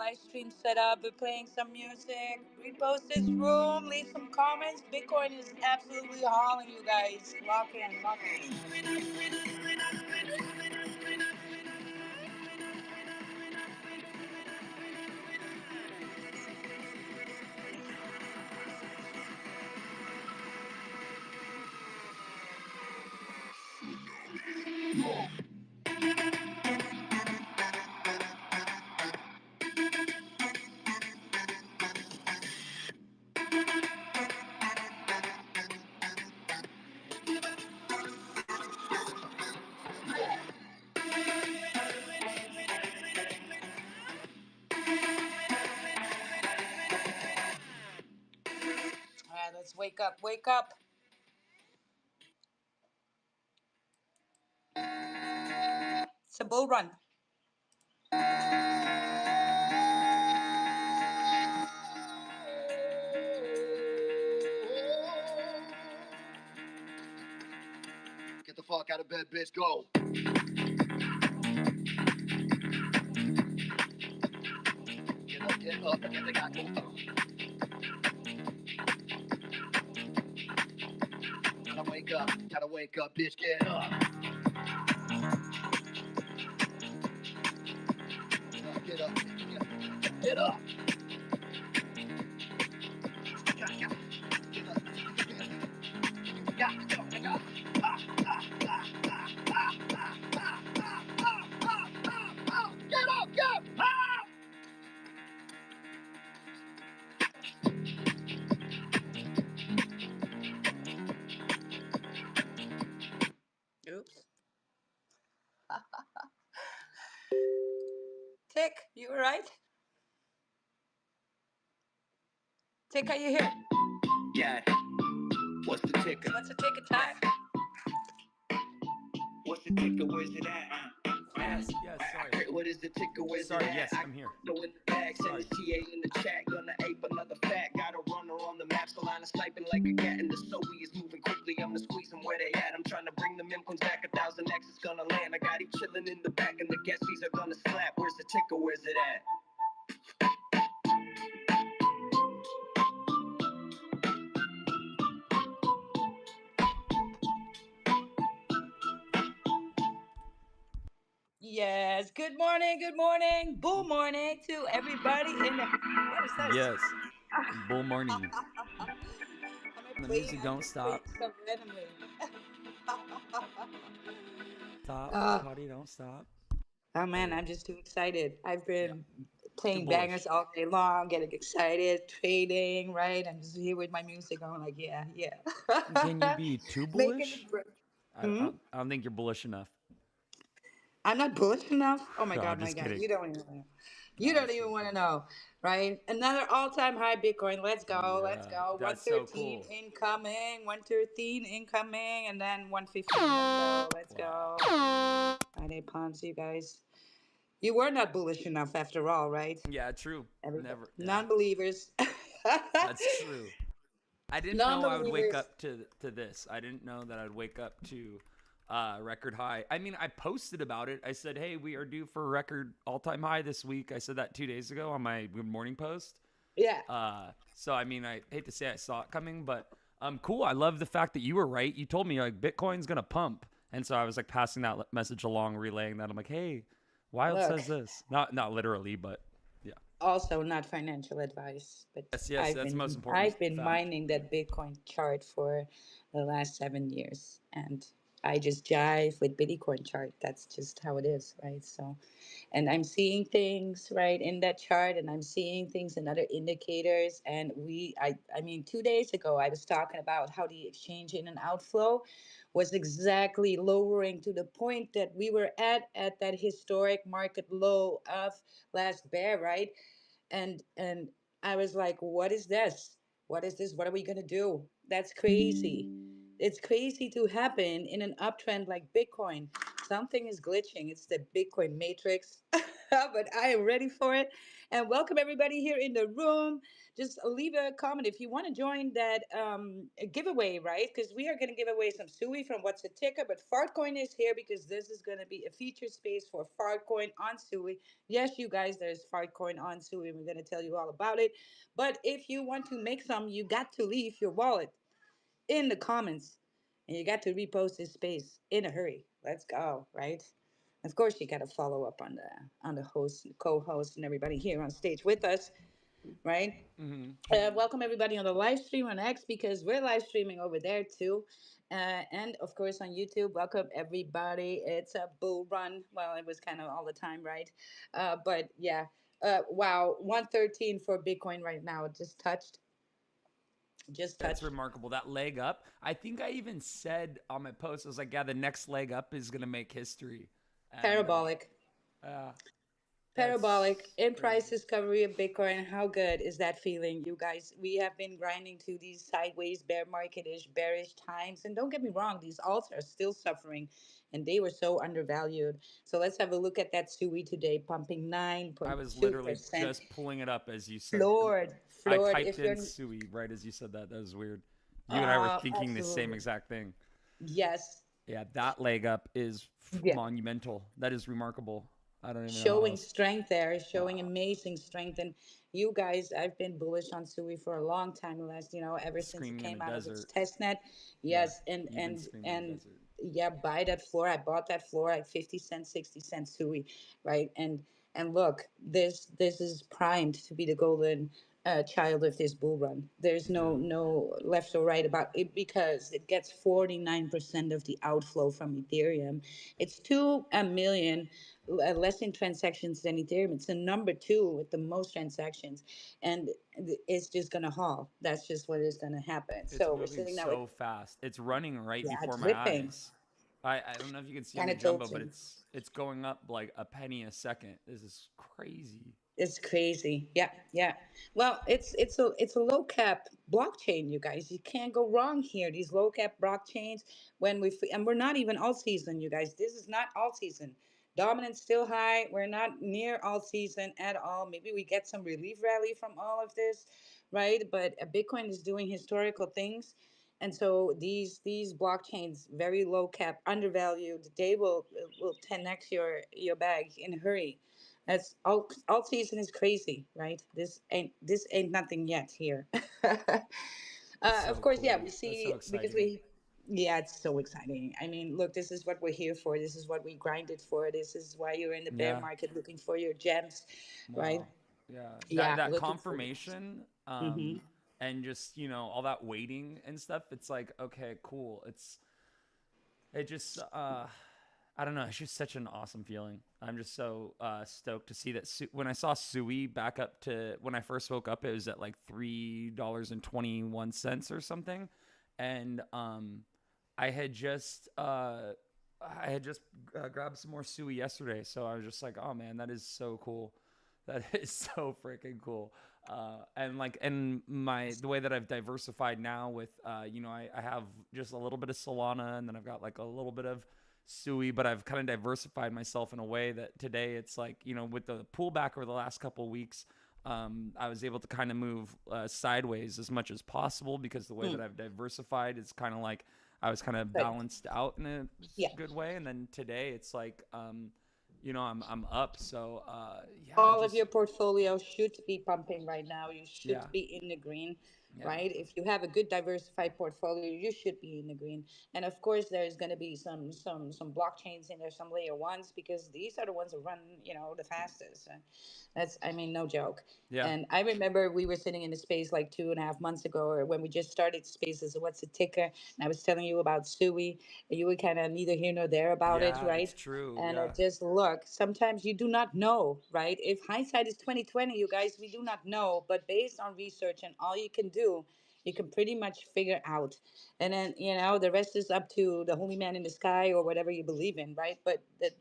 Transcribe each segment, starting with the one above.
live stream set up. We're playing some music. Repost this room. Leave some comments. Bitcoin is absolutely hauling, you guys. Lock in, lock in. All right, let's wake up. Wake up. It's a bull run. Get the fuck out of bed, bitch. Go. Get up, get the guy. Gotta wake up, bitch. Get up. Get up. Get up. Oops. Tick, you all right? Tick, are you here? Yeah. What's the ticker? What's the ticket time? What's the ticker? Where's it at? Yes, sorry. What is the ticker? Where's Sorry, it at? yes, I'm here. Go in the bag, send Sorry. the TA in the chat, gonna ape another fact. Got a runner on the map, the line is sniping like a cat, and the SUI is moving quickly. I'm gonna squeeze them where they at. I'm trying to bring the Mimquins back. 1,000X is gonna land. I got he chilling in the back, and the gas fees are gonna slap. Where's the ticker? Where's it at? Yes. Good morning. Good morning. Bull morning to everybody in the. What is that? Yes. Bull morning. The music don't stop. So randomly. Party don't stop. Oh man, I'm just too excited. I've been playing Too bullish. bangers all day long, getting excited, trading, right? I'm just here with my music on, like, yeah. Can you be too Making bullish? it break. I don't think you're bullish enough. I'm not bullish enough. Oh my No, God, I'm my just God, kidding. you don't even know. No, You I'm don't just even kidding. want to know, right? Another all-time high Bitcoin. Let's go, let's Yeah, go. that's so 113 cool. incoming, 113 incoming, and then 115. Let's go. Friday pumps, you guys. You were not bullish enough after all, right? Yeah, true. Everybody, Never. Yeah, non-believers, that's true. I didn't know I would wake non-believers. up to this. I didn't know that I'd wake up to record high. I mean, I posted about it. I said, "Hey, we are due for a record all-time high this week." I said that 2 days ago on my Good Morning post. Yeah. So I mean, I hate to say I saw it coming, but cool. I love the fact that you were right. You told me like Bitcoin's gonna pump, and so I was like passing that message along, relaying that. I'm like, "Hey, Wild Look, says this." Not literally, but yeah. also not financial advice, but Yes, that's the most important I've been fact. mining that Bitcoin chart for the last 7 years, and I just jive with Bitcoin chart. That's just how it is, right? So, and I'm seeing things right in that chart, and I'm seeing things in other indicators. And I mean, 2 days ago, I was talking about how the exchange in and outflow was exactly lowering to the point that we were at that historic market low of last bear, right? And I was like, what is this? What is this? What are we gonna do? That's crazy. It's crazy to happen in an uptrend like Bitcoin. Something is glitching. It's the Bitcoin matrix. But I am ready for it. And welcome everybody here in the room. Just leave a comment if you want to join that giveaway, right? Because we are going to give away some SUI from What's a Ticker. But Fartcoin is here because this is going to be a feature space for Fartcoin on SUI. Yes, you guys, there's Fartcoin on SUI. We're going to tell you all about it. But if you want to make some, you got to leave your wallet in the comments, and you got to repost this space in a hurry. Let's go, right? Of course, you got to follow up on the host, co-host, and everybody here on stage with us, right? Welcome everybody on the live stream on X because we're live streaming over there too, and of course on YouTube. Welcome everybody. It's a bull run. Well, it was kind of all the time, right? But yeah. Wow, 113 for Bitcoin right now. It just That's touched. remarkable. That leg up. I think I even said on my post, I was like, yeah, the next leg up is gonna make history, and Parabolic. Parabolic that's in price crazy. discovery of Bitcoin. How good is that feeling, you guys? We have been grinding to these sideways, bear marketish, bearish times. And don't get me wrong, these alts are still suffering and they were so undervalued. So let's have a look at that SUI today, pumping I was literally 9.2%. just pulling it up as you said. Floored, I floored. typed If in you're, Sui right as you said that. That was weird. You and I were thinking the same absolutely. exact thing. Yes. Yeah, that leg up is Yeah. monumental. That is remarkable. I don't even know how Showing else. strength there, showing Wow. amazing strength. And you guys, I've been bullish on Sui for a long time, last, ever since it Screaming in the came out of its desert. test net. Yeah, Yes, and you've been and screaming in the and desert. yeah, buy that floor. I bought that floor at 50 cents, 60 cents Sui, right? And look, this is primed to be the golden child of this bull run. There's Yeah. no left or right about it because it gets 49% of the outflow from Ethereum. It's 2 million less in transactions than Ethereum. It's the number two with the most transactions, and it's just gonna haul. That's just what is gonna happen. It's So we're moving sitting now with, so fast. It's running right yeah, before it's my ripping, eyes. I don't know if you can see on kind the of jumbo, but tilting. it's going up like a penny a second. This is crazy. It's crazy. Yeah, yeah. Well, it's a low cap blockchain, you guys. You can't go wrong here. These low cap blockchains, and we're not even all season, you guys. This is not all season. Dominance still high. We're not near all season at all. Maybe we get some relief rally from all of this, right? But Bitcoin is doing historical things. And so these blockchains, very low cap, undervalued, they will 10x your bag in a hurry. That's all season is crazy, right? This ain't nothing yet here. That's Of so course, yeah, cool. we That's so see because exciting. yeah, it's so exciting. I mean, look, this is what we're here for. This is what we grinded for. This is why you're in the bear Yeah. market looking for your gems, right? Wow. Yeah. That Yeah, that looking for your gems. confirmation, Hmm. and just, all that waiting and stuff, it's like, okay, cool. It just I don't know, it's just such an awesome feeling. I'm just so stoked to see that when I saw Sui back up to when I first woke up, it was at like $3.21 or something. And I had just grabbed some more Sui yesterday, so I was just like, oh man, that is so cool. That is so freaking cool. And my the way that I've diversified now with I have just a little bit of Solana, and then I've got like a little bit of Sui, but I've kind of diversified myself in a way that today it's like, with the pullback over the last couple of weeks, I was able to kind of move sideways as much as possible because the way that Mm, I've diversified is kind of like I was kind of right. balanced out in a Yeah. good way. And then today it's like, I'm up. So yeah, All of your just portfolio should be pumping right now. You yeah, should be in the green, yeah, right? If you have a good diversified portfolio, you should be in the green. And of course, there's going to be some blockchains in there, some layer ones, because these are the ones that run, the fastest. That's, I mean, no joke. yeah, And I remember we were sitting in the space like 2.5 months ago, or when we just started spaces. What's a ticker? And I was telling you about Sui, and you were kind of neither here nor there about it, yeah. right? It's true. And Yeah, just look, sometimes you do not know, right? If hindsight is 2020, you guys, we do not know. But based on research and all you can do, you can pretty much figure out. And then, the rest is up to the holy man in the sky or whatever you believe in, right? But that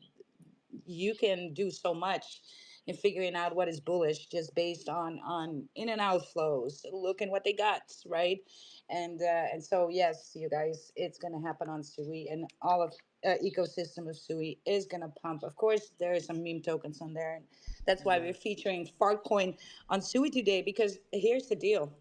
you can do so much in figuring out what is bullish just based on in and out flows. Look at what they got, right? And so yes, you guys, it's gonna happen on Sui and all of. ecosystem of SUI is gonna pump. Of course, there is some meme tokens on there, and that's why we're Yeah. featuring Fartcoin on SUI today. Because here's the deal: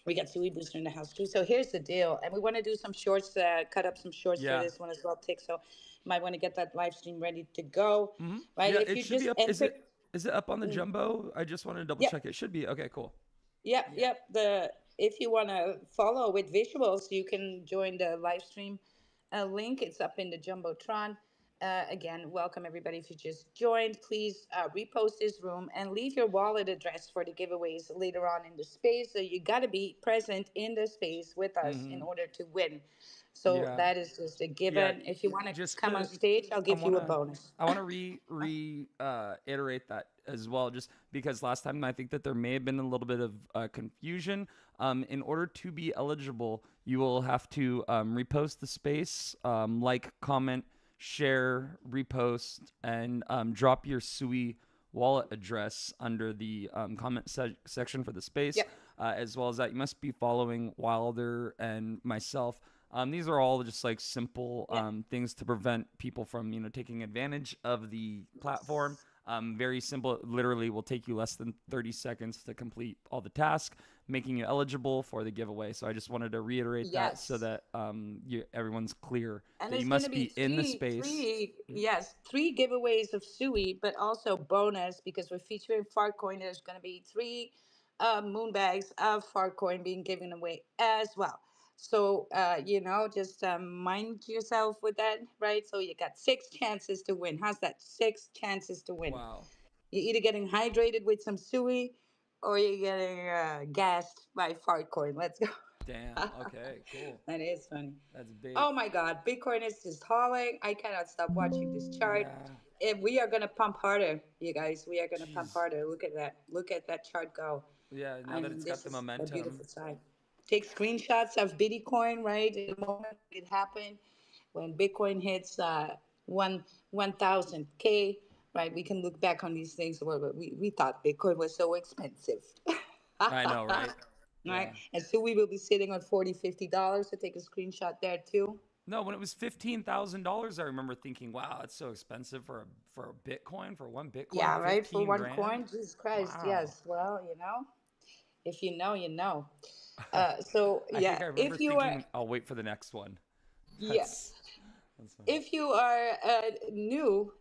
we got Suey Booster in the house too. So here's the deal, and we want to do some shorts, cut up some shorts for Yeah. this one as well, Tick. So you might want to get that live stream ready to go, right? Yeah, If it you should be just up. enter, Is it up on the Jumbo? I just want to double yep, check. It should be. Okay, cool. yep, Yeah. yep. The If you want to follow with visuals, you can join the live stream link. It's up in the jumbotron. Again, welcome everybody. If you just joined, please repost this room and leave your wallet address for the giveaways later on in the space. So you got to be present in the space with us in order to win. So Yeah. that is just a Yeah, given. If you want to just come on to stage, I'll I give you a wanna bonus. I wanna iterate that as well, just because last time I think that there may have been a little bit of confusion. In order to be eligible, you will have to repost the space, like, comment, share, repost, and drop your SUI wallet address under the comment section for the space. Yep. As well as that, you must be following Wilder and myself. These are all just like simple Yep. things to prevent people from taking advantage of the platform. Very simple. Literally, will take you less than 30 seconds to complete all the tasks, making you eligible for the giveaway. So I just wanted to reiterate that so Yes. that everyone's clear And that you there's going to must be be in the space. yes, three giveaways of Sui, but also bonus because we're featuring Fartcoin. There's going to be three moon bags of Fartcoin being given away as well. So, just mind yourself with that, right? So you got six chances to win. How's that? Six chances to win. Wow. You're either getting hydrated with some Sui or you're getting gassed by Fartcoin. Let's go. Damn. Okay. Cool. That is funny. That's bait. Oh my God, Bitcoin is just hauling. I cannot stop watching this chart. Yeah. And we are gonna pump harder, you guys. We are gonna pump Jeez. harder. Look at that. Look at that chart go. Yeah. Now I that mean, it's got this the is a momentum. beautiful side. Take screenshots of Bitcoin, right? In the moment it happened, when Bitcoin hits one 1,000K, right? We can look back on these things. Well, we thought Bitcoin was so expensive. I know, right? Right? Yeah. And so we will be sitting on $40, $50 to take a screenshot there too. No, when it was $15,000, I remember thinking, "Wow, it's so expensive for a Bitcoin, for one Bitcoin, Yeah, right. For 15 one grand." coin, Jesus Christ. Wow. Yes. Well, if you know, you know. So I think yeah, I remember if you are, thinking, "I'll wait for the next one." yeah, That's funny. if you are new,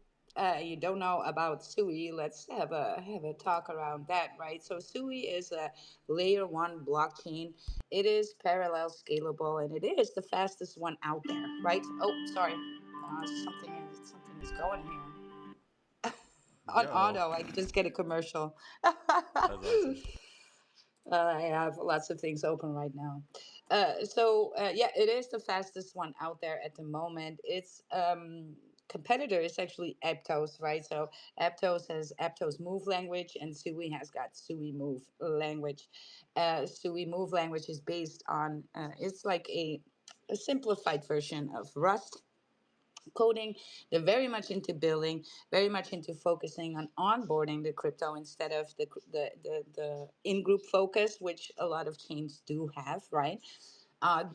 you don't know about SUI. Let's have a talk around that, right? So SUI is a layer one blockchain. It is parallel scalable, and it is the fastest one out there, right? Oh, sorry, something is going here on Yo, auto. I just get a commercial. that's awesome. I have lots of things open right now. Yeah, it is the fastest one out there at the moment. Its competitor is actually Aptos, right? So Aptos has Aptos Move language, and Sui has got Sui Move language. Sui Move language is based on it's like a simplified version of Rust coding. They're very much into building, very much into focusing on onboarding the crypto instead of the in-group focus, which a lot of chains do have, right?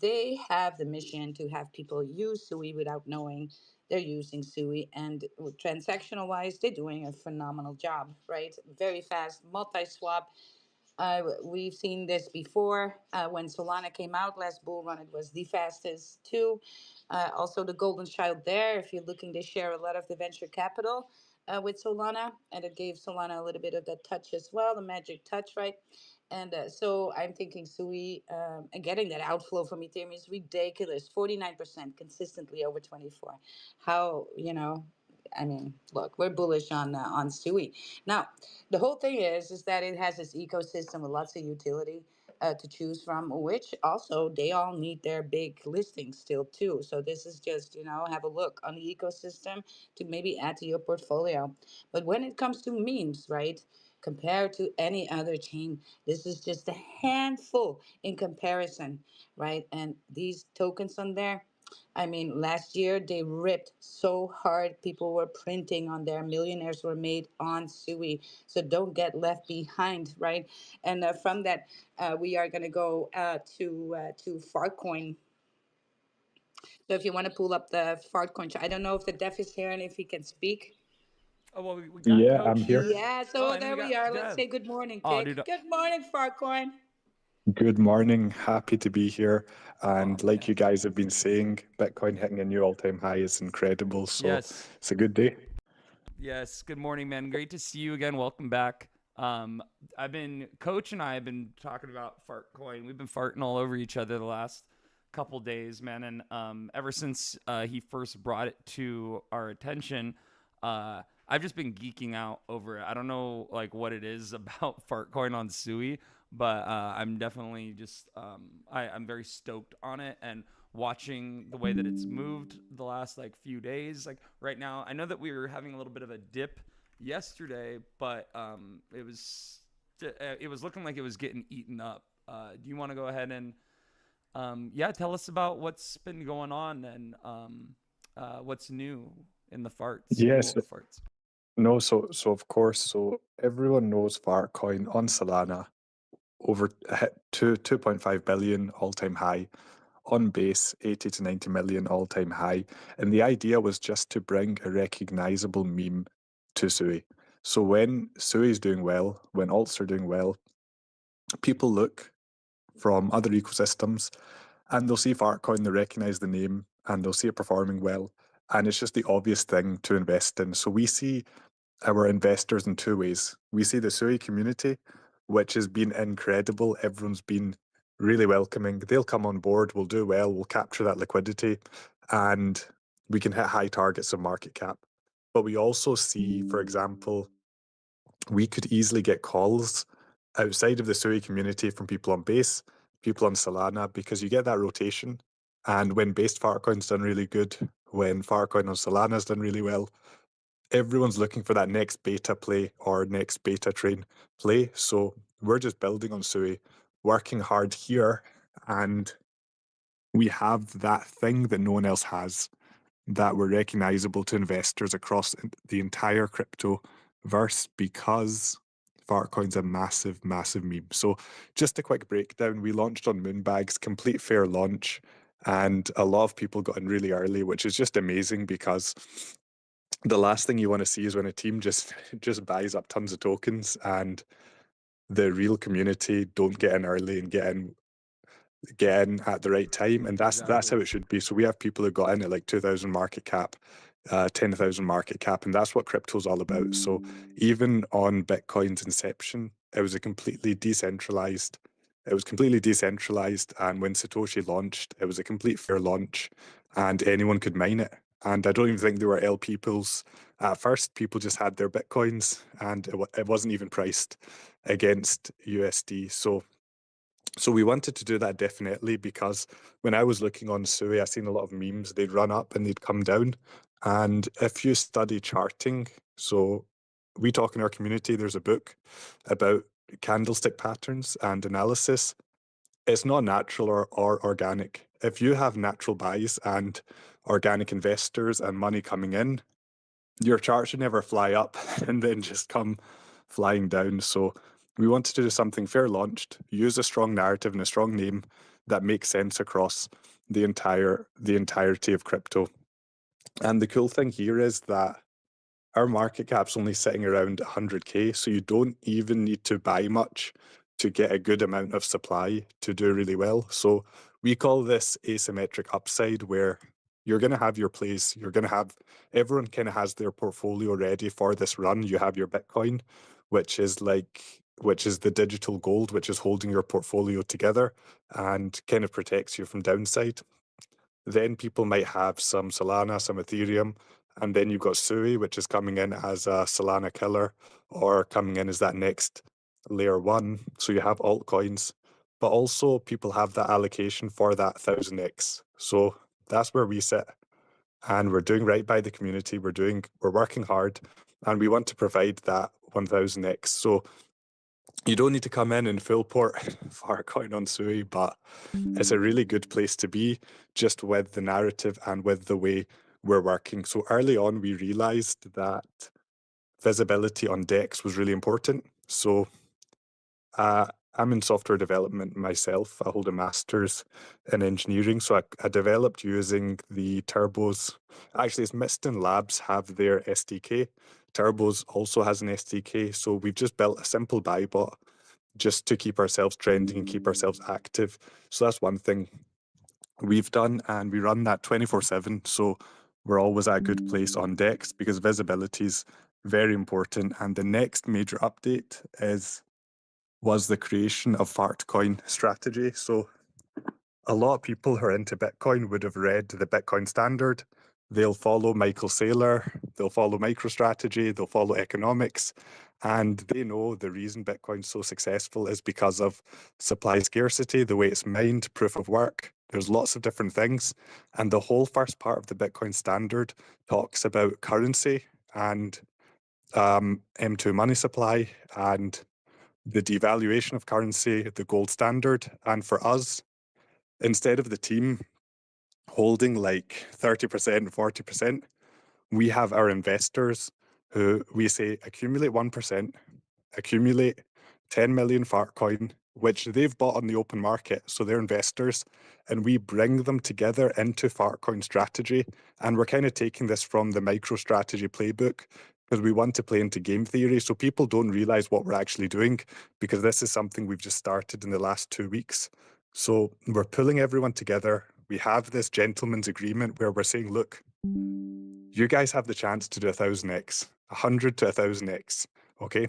They have the mission to have people use SUI without knowing they're using SUI, and transactional wise, they're doing a phenomenal job, right? Very fast, multi-swap. We've seen this before when Solana came out last bull run. It was the fastest too. Also, the golden child there. If you're looking to share a lot of the venture capital with Solana, and it gave Solana a little bit of that touch as well, the magic touch, right? And so I'm thinking Sui and getting that outflow from Ethereum is ridiculous. 49% consistently over 24. How I mean, look, we're bullish on Sui. Now, the whole thing is that it has this ecosystem with lots of utility to choose from, which also they all need their big listings still too. So this is just have a look on the ecosystem to maybe add to your portfolio. But when it comes to memes, right? Compared to any other chain, this is just a handful in comparison, right? And these tokens on there, I mean, last year they ripped so hard. People were printing on there. Millionaires were made on Sui. So don't get left behind, right? And from that, we are going to go to Farcoin. So if you want to pull up the fart conch, I don't know if the deaf is here and if he can speak. Oh well, we got Yeah, I'm Coach here. here. Yeah, Oh, so and we there we got are. Let's Dev. say good morning, Oh, dude. Tick. Good morning, Farcoin. Good morning. Happy to be here. Oh And like you man. guys have been saying, Bitcoin hitting a new all-time high is incredible. So Yes. it's a good day. Yes. Good morning, man. Great to see you again. Welcome back. I've been Coach and I have been talking about fart coin. We've been farting all over each other the last couple days, man. And ever since he first brought it to our attention, I've just been geeking out over it. I don't know like what it is about fart coin on SUI, but I'm definitely just I'm very stoked on it and watching the way that it's moved the last like few days. Like right now, I know that we were having a little bit of a dip yesterday, but it was looking like it was getting eaten up. Do you want to go ahead and yeah, tell us about what's been going on and what's new in the Yes. world of farts? No, so of course, so everyone knows Filecoin on Solana over hit 2.5 billion all-time high. On base, 80 to 90 million all-time high. And the idea was just to bring a recognizable meme to SUI. So when SUI is doing well, when alts are doing well, people look from other ecosystems and they'll see Fartcoin, they recognize the name, and they'll see it performing well. And it's just the obvious thing to invest in. So we see our investors in two ways. We see the SUI community, which has been incredible. Everyone's been really welcoming. They'll come on board, we'll do well, we'll capture that liquidity, and we can hit high targets of market cap. But we also see, for example, we could easily get calls outside of the SUI community from people on Base, people on Solana, because you get that rotation. And when Base Farcoin's done really good, when Farcoin on Solana's done really well, everyone's looking for that next beta play or next beta train play. So we're just building on SUI, working hard here, and we have that thing that no one else has, that we're recognizable to investors across the entire crypto verse because Fartcoin's a massive, massive meme. So just a quick breakdown. We launched on Moonbags, complete fair launch, and a lot of people got in really early, which is just amazing because the last thing you want to see is when a team just buys up tons of tokens and the real community don't get in early and get in at the right time, and that's Exactly. how it should be. So we have people who got in at like 2,000 market cap, 10,000 market cap, and that's what crypto's all about. So even on Bitcoin's inception, it was a completely decentralized. It was completely decentralized, and when Satoshi launched, it was a complete fair launch, and anyone could mine it. And I don't even think there were LP pools at first. People just had their bitcoins, and it wasn't even priced against USD. So we wanted to do that definitely because when I was looking on SUI, I seen a lot of memes. They'd run up and they'd come down. And if you study charting, so we talk in our community, there's a book about candlestick patterns and analysis. It's not natural or organic. If you have natural buys and organic investors and money coming in, your chart should never fly up and then just come flying down. So we wanted to do something fair launched, use a strong narrative and a strong name that makes sense across the entirety of crypto. And the cool thing here is that our market cap's only sitting around 100K, so you don't even need to buy much to get a good amount of supply to do really well. So we call this asymmetric upside, where you're going to have your plays, you're going to have everyone kind of has their portfolio ready for this run. You have your Bitcoin, which is the digital gold, which is holding your portfolio together and kind of protects you from downside. Then people might have some Solana, some Ethereum, and then you've got SUI, which is coming in as a Solana killer or coming in as that next layer one. So you have altcoins, but also people have that allocation for that 1000x. So that's where we sit. And we're doing right by the community. We're working hard and we want to provide that 1000x. So you don't need to come in and full port Filecoin on SUI, but it's a really good place to be just with the narrative and with the way we're working. So early on, we realized that visibility on decks was really important. So I'm in software development myself. I hold a master's in engineering. So I developed using the Turbos. Actually, it's Miston Labs have their SDK. Turbos also has an SDK. So we've just built a simple buy bot just to keep ourselves trending and keep ourselves active. So that's one thing we've done. And we run that 24/7. So we're always at a good place on decks because visibility is very important. And the next major update was the creation of Fartcoin strategy. So a lot of people who are into Bitcoin would have read the Bitcoin Standard. They'll follow Michael Saylor, they'll follow MicroStrategy, they'll follow economics, and they know the reason Bitcoin's so successful is because of supply scarcity, the way it's mined, proof of work. There's lots of different things. And the whole first part of the Bitcoin Standard talks about currency and M2 money supply and the devaluation of currency, the gold standard. And for us, instead of the team holding like 30%, 40%, we have our investors who we say accumulate 1%, accumulate 10 million Fartcoin, which they've bought on the open market. So they're investors, and we bring them together into Fartcoin strategy. And we're kind of taking this from the MicroStrategy playbook because we want to play into game theory. So people don't realize what we're actually doing because this is something we've just started in the last 2 weeks. So we're pulling everyone together. We have this gentleman's agreement where we're saying, look, you guys have the chance to do 1000x, 100 to 1000x. Okay.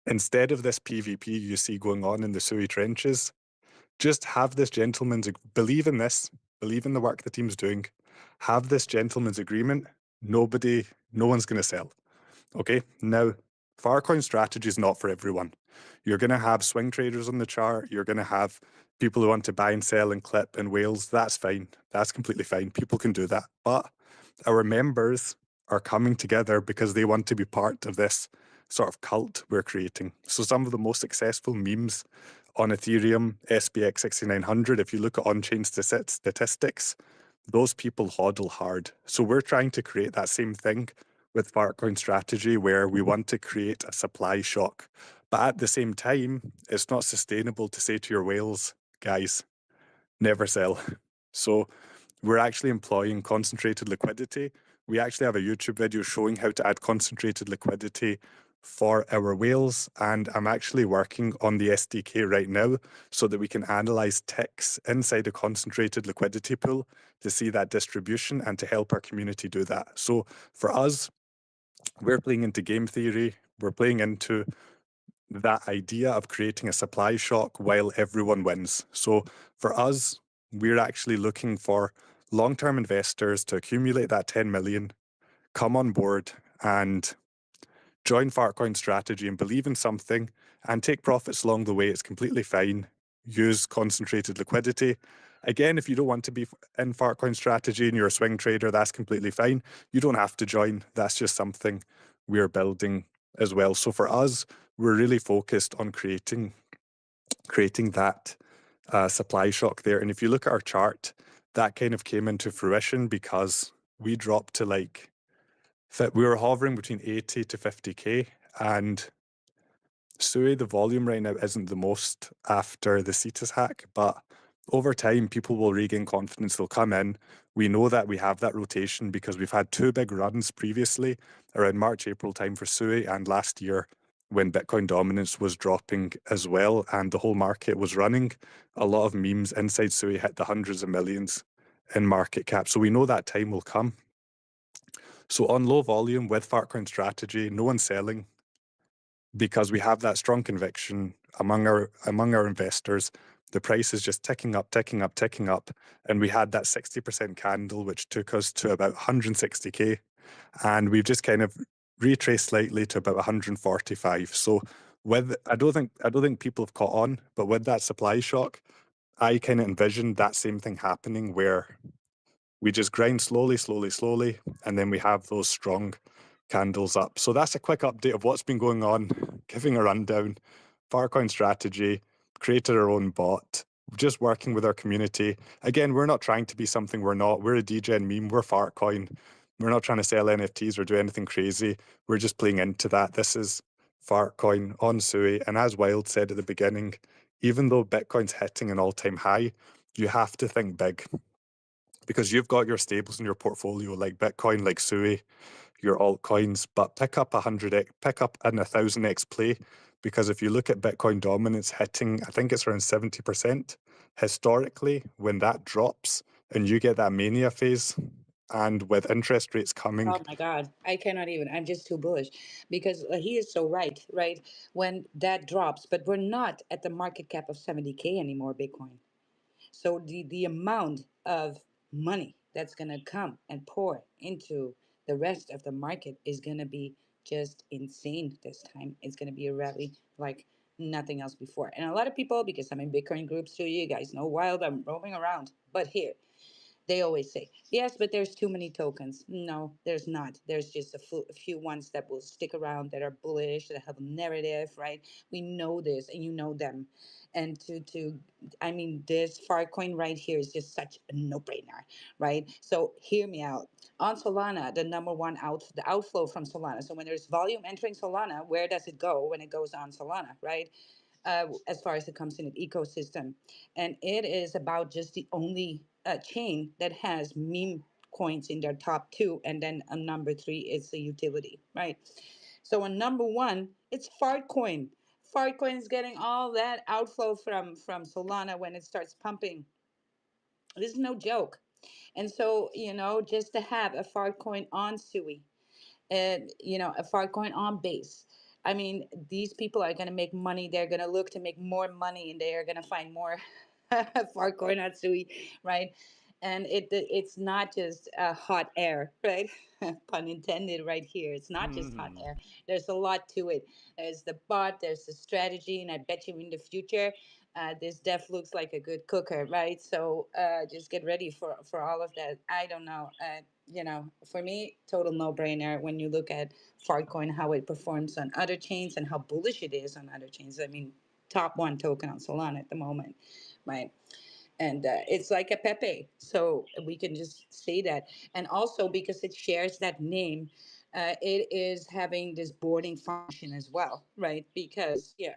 Instead of this PvP you see going on in the SUI trenches, just have this gentleman's believe in this, believe in the work the team's doing, have this gentleman's agreement. No one's going to sell. Okay. Now, Farcoin strategy is not for everyone. You're going to have swing traders on the chart. You're going to have people who want to buy and sell and clip and whales. That's fine. That's completely fine. People can do that. But our members are coming together because they want to be part of this sort of cult we're creating. So some of the most successful memes on Ethereum, SPX 6900, if you look at on-chain statistics, those people hodl hard. So we're trying to create that same thing with Fartcoin strategy where we want to create a supply shock. But at the same time, it's not sustainable to say to your whales, guys, never sell. So we're actually employing concentrated liquidity. We actually have a YouTube video showing how to add concentrated liquidity for our whales. And I'm actually working on the SDK right now so that we can analyze ticks inside a concentrated liquidity pool to see that distribution and to help our community do that. So for us, we're playing into game theory. We're playing into that idea of creating a supply shock while everyone wins. So for us, we're actually looking for long-term investors to accumulate that 10 million, come on board and join Fartcoin strategy and believe in something and take profits along the way. It's completely fine. Use concentrated liquidity. Again, if you don't want to be in Fartcoin strategy and you're a swing trader, that's completely fine. You don't have to join. That's just something we're building as well. So for us, we're really focused on creating that supply shock there. And if you look at our chart, that kind of came into fruition because we dropped to we were hovering between 80 to 50K, and SUI, the volume right now isn't the most after the CETAS hack, but over time, people will regain confidence. They'll come in. We know that we have that rotation because we've had 2 big runs previously around March, April time for SUI, and last year when Bitcoin dominance was dropping as well and the whole market was running. A lot of memes inside SUI hit the hundreds of millions in market cap. So we know that time will come. So on low volume with Fartcoin strategy, no one's selling because we have that strong conviction among our investors. The price is just ticking up, ticking up, ticking up. And we had that 60% candle, which took us to about 160K. And we've just kind of retraced slightly to about 145. So I don't think people have caught on, but with that supply shock, I kind of envisioned that same thing happening where we just grind slowly, slowly, slowly, and then we have those strong candles up. So that's a quick update of what's been going on, giving a rundown, Farcoin strategy, created our own bot, just working with our community. Again, we're not trying to be something we're not. We're a DGen meme, we're Fartcoin. We're not trying to sell NFTs or do anything crazy. We're just playing into that. This is Fartcoin on SUI. And as Wild said at the beginning, even though Bitcoin's hitting an all-time high, you have to think big because you've got your stables in your portfolio like Bitcoin, like SUI, your altcoins, but pick up 100x, pick up an 1000x play, because if you look at Bitcoin dominance hitting, I think it's around 70% historically, when that drops and you get that mania phase, and with interest rates coming, Oh my God, I cannot even. I'm just too bullish because he is so right, right? When that drops, but we're not at the market cap of 70K anymore, Bitcoin. So the amount of money that's going to come and pour into the rest of the market is going to be just insane this time. It's going to be a rally like nothing else before. And a lot of people, because I'm in Bitcoin groups too, you guys know Wild, I'm roaming around. But here, they always say, yes, but there's too many tokens. No, there's not. There's just a few ones that will stick around that are bullish, that have a narrative, right? We know this and you know them. And I mean, this Farcoin right here is just such a no-brainer, right? So hear me out. On Solana, the number one the outflow from Solana. So when there's volume entering Solana, where does it go when it goes on Solana, right? As far as it comes in an ecosystem. And it is about just the only chain that has meme coins in their top two. And then on number three is the utility, right? So on number one, it's Fartcoin. Fartcoin is getting all that outflow from Solana when it starts pumping. This is no joke. And so, just to have a Fartcoin on SUI, and a Farcoin on base. I mean, these people are going to make money. They're going to look to make more money, and they are going to find more Farcoin Hatsui, right? And it's not just hot air, right? Pun intended, right here. It's not just hot Hmm. air. There's a lot to it. There's the bot, there's the strategy, and I bet you in the future, this def looks like a good cooker, right? So just get ready for all of that. I don't know. For me, total no brainer when you look at Farcoin, how it performs on other chains and how bullish it is on other chains. I mean, top one token on Solana at the moment, right? And it's like a Pepe, so we can just say that. And also because it shares that name, it is having this boarding function as well, right? Because yeah,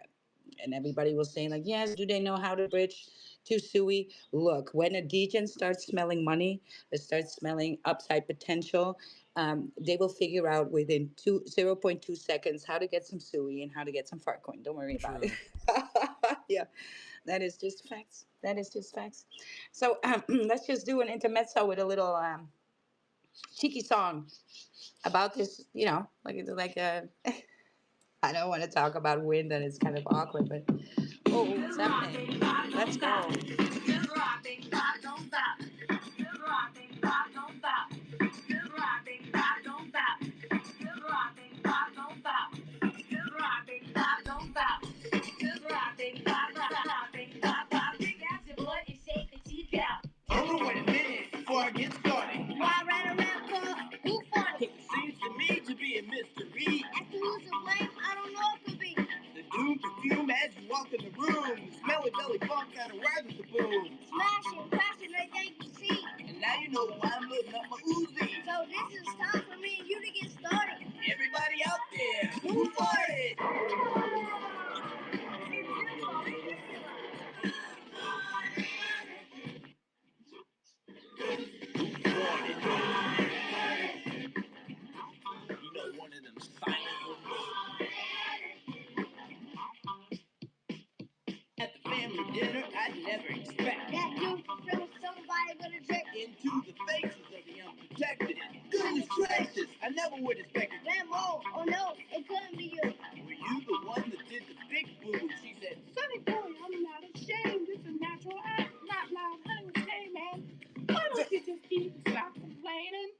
and everybody was saying like, yes, do they know how to bridge to SUI? Look, when a degen starts smelling money, it starts smelling upside potential, they will figure out within 0.2 seconds how to get some SUI and how to get some Fartcoin. Don't worry about it. True. Yeah, that is just facts. That is just facts. So let's just do an intermezzo with a little cheeky song about this, like a I don't want to talk about wind and it's kind of awkward, but oh, what's happening? Let's go. Hold on, wait a minute before I get started. Why right around for who fought it? Seems to me to be a mystery. As to who's to blame, I don't know it could be. The doom perfume as you walk in the room. Smell it, belly funk out of where the boom. Smash it, crash it, right there you see. And now you know why I'm loading up my Uzi. So this is time for me and you to get started. Everybody out there, who farted? You know, one of them silent ones. At the family dinner, I'd never expect that dude from somebody gonna drink into the faces of the unprotected. Goodness gracious, I never would expect it. Rambo, oh no, it couldn't be you. Were you the one that did the big boo? She said, Sonny boy, I'm not ashamed. It's a natural act. Not loud, honey, hey man. Why don't you just keep stop complaining?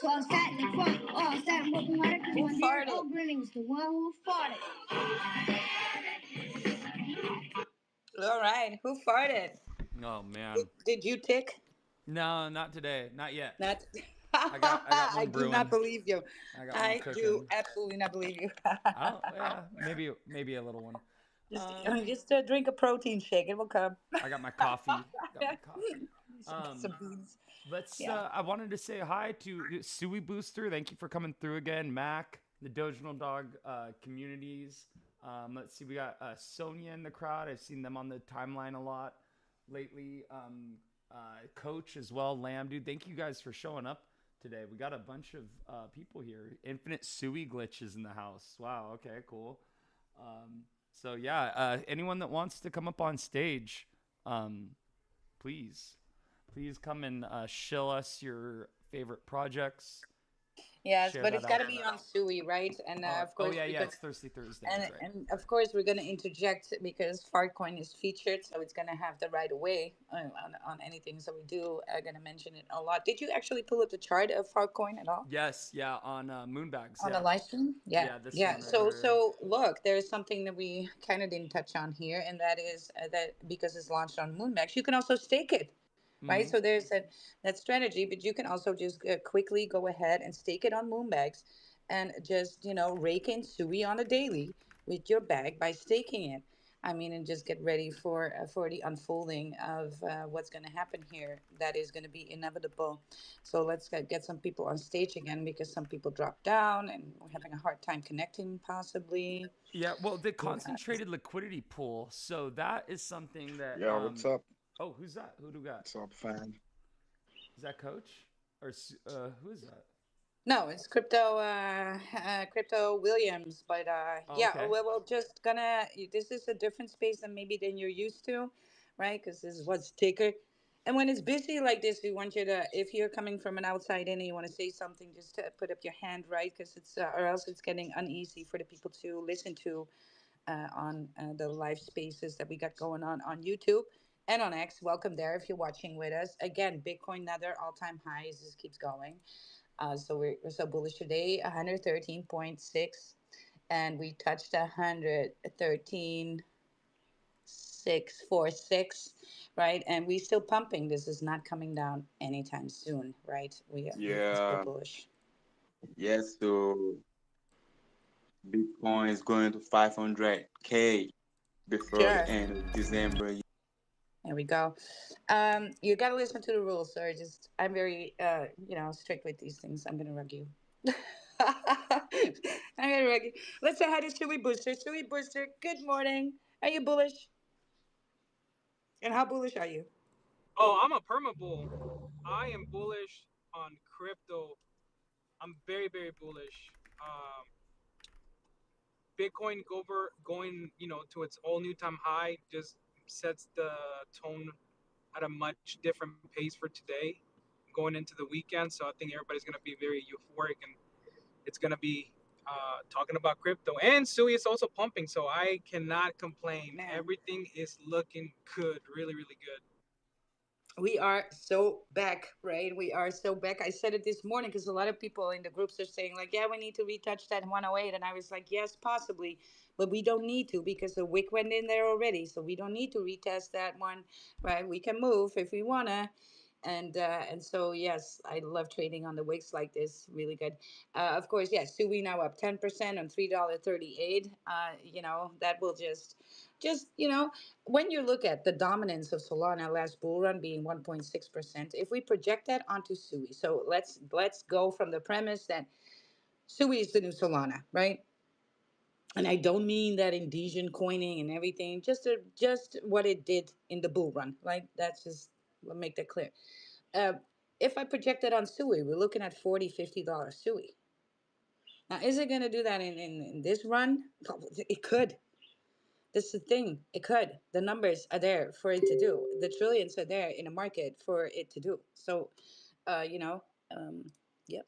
Well, sat in the front, oh, sat in broken hearted, because Who one dear farted? old Brenning's the one who fought it. All right, who farted? Oh Did, man. did you tick? No, not today. Not yet. Not. I got I one do not brewing. believe you. I got one I do cooking. absolutely not believe you. I don't. Yeah, maybe a little one. just, Um, just drink a protein shake. It will come. I got my coffee. Got my coffee. Some Um, beans. let's. Yeah. I wanted to say hi to Sui Booster. Thank you for coming through again, Mac. the Doginal Dog communities. Let's see, we got Sonia in the crowd. I've seen them on the timeline a lot lately. Coach as well, Lamb, dude. Thank you guys for showing up today. We got a bunch of people here. Infinite SUI glitches in the house. Wow. Okay. Cool. So yeah, anyone that wants to come up on stage, um, please, please come and shill us your favorite projects. Yes, Share but that it's got out to there. be on SUI, right? And of Oh course yeah, we're yeah. gonna It's Thirsty Thursday. That's and right. and of course we're gonna interject because Fartcoin is featured, so it's gonna have the right of way on anything. So we do gonna mention it a lot. Did you actually pull up the chart of Fartcoin at all? Yes, yeah. On Moonbags. On the Yeah, live stream? Yeah, yeah. This yeah. one right So, here. so look, there's something that we kind of didn't touch on here, and that is that because it's launched on Moonmax, you can also stake it, right? Mm-hmm. So there's that strategy, but you can also just quickly go ahead and stake it on Moonbags, and just rake in Sui on a daily with your bag by staking it. I mean, and just get ready for the unfolding of what's going to happen here. That is going to be inevitable. So let's get some people on stage again because some people dropped down and we're having a hard time connecting, possibly. Yeah. Well, the Yeah. concentrated liquidity pool. So that is something that. Yeah, what's up? Oh, who's that? Who do we got? What's up, fam? Is that Coach? Or who is that? No, it's crypto Williams, but Oh, yeah, okay. we're just gonna. This is a different space than you're used to, right? Because this is what's ticker. And when it's busy like this, we want you to, if you're coming from an outside in and you want to say something, just to put up your hand, right? Because or else it's getting uneasy for the people to listen to on the live spaces that we got going on YouTube and on X. Welcome there if you're watching with us. Again, Bitcoin another all-time highs. This keeps going. So we're so bullish today. 113.6, and we touched 113.646, right? And we still pumping. This is not coming down anytime soon, right? We are still Yeah, bullish. yes. So Bitcoin is going to 500K before the Sure. end of December. There we go. You got to listen to the rules, sir. Just I'm very, strict with these things. I'm gonna rug you. I'm gonna rug you. Let's say hi to Sui Booster. Sui Booster, good morning. Are you bullish? And how bullish are you? Oh, I'm a perma bull. I am bullish on crypto. I'm very, very bullish. Bitcoin going, to its all new time high just sets the tone at a much different pace for today, going into the weekend. So I think everybody's gonna be very euphoric, and it's gonna be talking about crypto. And Sui is also pumping, so I cannot complain. Man, Everything is looking good, really, really good. we are so back, right? We are so back. I said it this morning because a lot of people in the groups are saying, like, yeah, we need to retouch that 108. And I was like, yes, possibly, but we don't need to because the wick went in there already. So we don't need to retest that one, right? We can move if we want to. And so yes, I love trading on the wicks like this. Really good. Of course, yes. Sui now up 10% on $3.38. That will just when you look at the dominance of Solana last bull run being 1.6%, if we project that onto Sui, so let's go from the premise that Sui is the new Solana, right? And I don't mean that in Degen coining and everything, just what it did in the bull run, right? That's just let me make that clear. Uh, if I project that on Sui, we're looking at $40, $50 Sui. Now, is it going to do that in this run? It could. That's the thing. It could. The numbers are there for it to do. The trillions are there in the market for it to do. So, uh, you know, um, yep.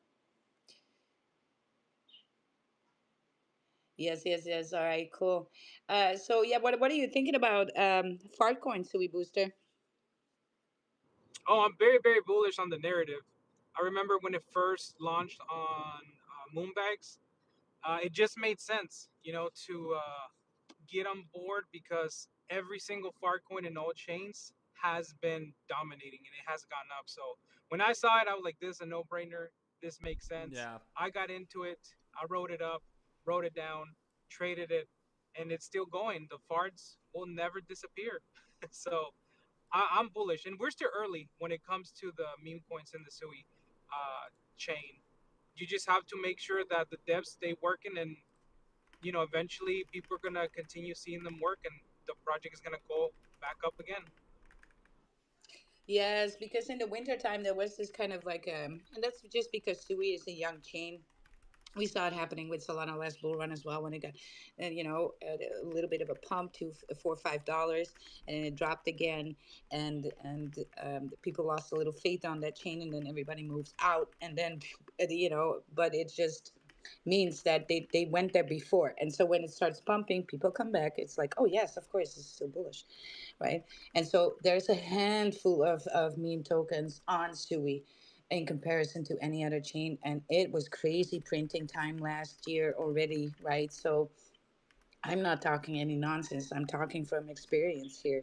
Yes, yes, yes. All right, cool. So yeah, what are you thinking about Fartcoin, Sui Booster? Oh, I'm very, very bullish on the narrative. I remember when it first launched on Moonbags, it just made sense, to get on board because every single fart coin in all chains has been dominating and it has gone up. So when I saw it, I was like, this is a no brainer. This makes sense. Yeah. I got into it. I wrote it up, wrote it down, traded it, and it's still going. The farts will never disappear. So I'm bullish, and we're still early when it comes to the meme coins in the SUI chain. You just have to make sure that the devs stay working, and eventually people are gonna continue seeing them work, and the project is gonna go back up again. Yes, because in the wintertime there was this kind of like and that's just because SUI is a young chain. We saw it happening with Solana last bull run as well when it got, a little bit of a pump to $4 or $5, and then it dropped again, and people lost a little faith on that chain, and then everybody moves out, and then but it just means that they went there before, and so when it starts pumping, people come back. It's like, oh yes, of course, it's still bullish, right? And so there's a handful of meme tokens on SUI in comparison to any other chain, and it was crazy printing time last year already, right? So I'm not talking any nonsense. I'm talking from experience here,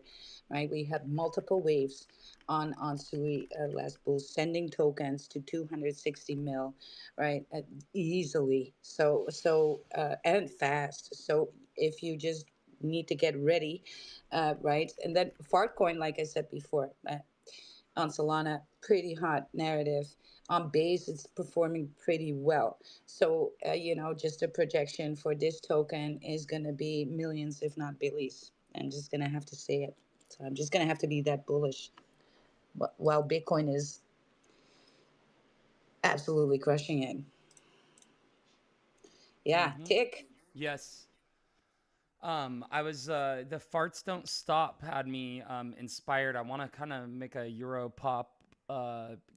right? We had multiple waves on SUI last bull, sending tokens to 260 mil, right? Easily. And fast. So if you just need to get ready, right? And then Fartcoin, like I said before, on Solana, pretty hot narrative. On base, it's performing pretty well. So, just a projection for this token is going to be millions, if not billions. I'm just going to have to say it. So, I'm just going to have to be that bullish. While Bitcoin is absolutely crushing it. Yeah, Mm-hmm. tick. Yes. I was the farts don't stop had me inspired. I want to kind of make a Euro pop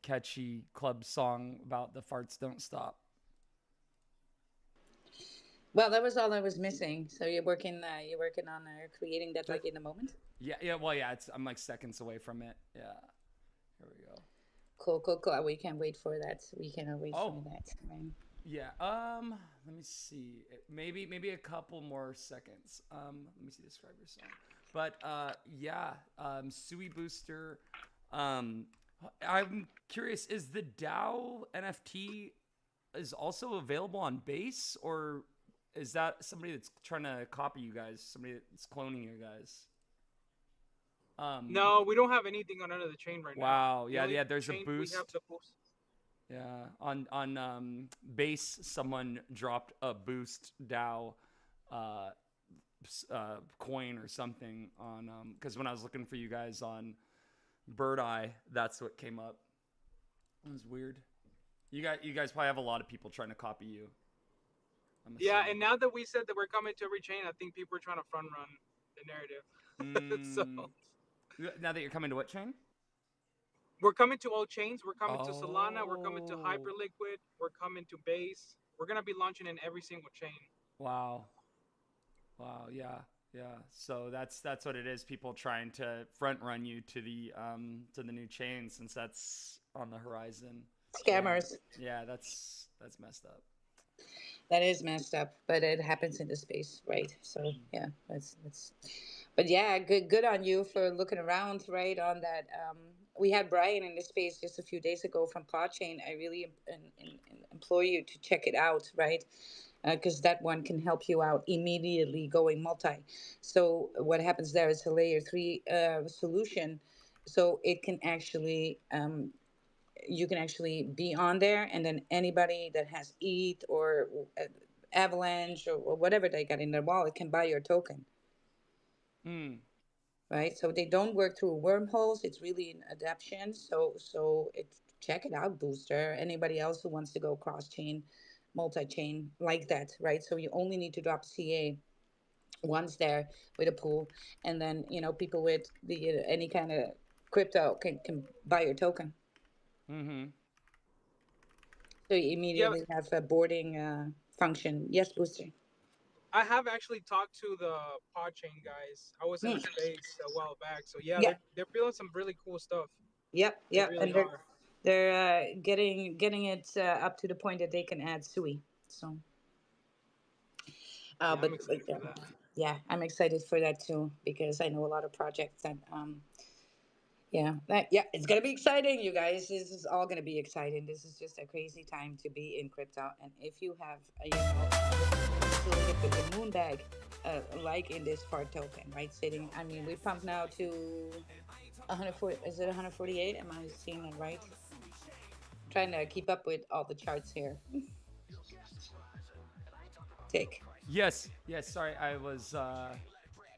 catchy club song about the farts don't stop. Well, that was all I was missing. So you're working on creating that Just, like in a moment. yeah, yeah. Well, yeah. I'm like seconds away from it. Yeah. Here we go. Cool, cool, cool. We can't wait for that. We cannot wait for Oh, that. Right? yeah. Let me see. Maybe a couple more seconds. Let me see. Describe your song. But yeah. Sui Booster. Um, I'm curious. Is the DAO NFT is also available on base, or is that somebody that's trying to copy you guys? Somebody that's cloning you guys? Um. No, we don't have anything on another chain right now. Wow. The Yeah. only Yeah. There's a chain we have boost. the most. Yeah, on base, someone dropped a boost DAO uh, coin or something on because when I was looking for you guys on Bird Eye, that's what came up. It was weird. You guys probably have a lot of people trying to copy you. I'm Yeah, assuming. and now that we said that we're coming to every chain, I think people are trying to front run the narrative. So Mm, now that you're coming to what chain? we're coming to all chains. We're coming to Solana. We're coming to Oh, Hyperliquid. We're coming to Base. We're gonna be launching in every single chain. wow. Wow, yeah, yeah. So that's what it is. People trying to front run you to the new chain since that's on the horizon. Yeah, Scammers. yeah. That's messed up. That is messed up, but it happens in the space, right? So Mm. yeah, that's. But yeah, good on you for looking around, right? On that, we had Brian in the space just a few days ago from Podchain. I really implore you to check it out, right? Because that one can help you out immediately going multi. So what happens there is a layer 3 solution, so it can actually you can actually be on there, and then anybody that has ETH or Avalanche or whatever they got in their wallet can buy your token, Mm. right? So they don't work through wormholes. It's really an adaption. Check it out, Booster. Anybody else who wants to go cross chain, multi chain like that, right? So you only need to drop CA once there with a pool, and then people with the any kind of crypto can buy your token. Mm-hmm. So you Yeah, immediately have a boarding function. Yes, Booster. I have actually talked to the Podchain guys. I was in Hmm. a space a while back. So yeah, Yeah. they're building some really cool stuff. Yep. They Yep. really And they're are. they're getting it up to the point that they can add SUI. So, Yeah, I'm but excited for yeah, that. yeah, I'm excited for that too because I know a lot of projects that yeah, it's gonna be exciting, you guys. This is all gonna be exciting. This is just a crazy time to be in crypto, and if you have the moon bag, like in this fart token, right? Sitting, I mean, we pumped now to 140. Is it 148? Am I seeing it right? trying to keep up with all the charts here. Tick. Yes, yes. Sorry, I was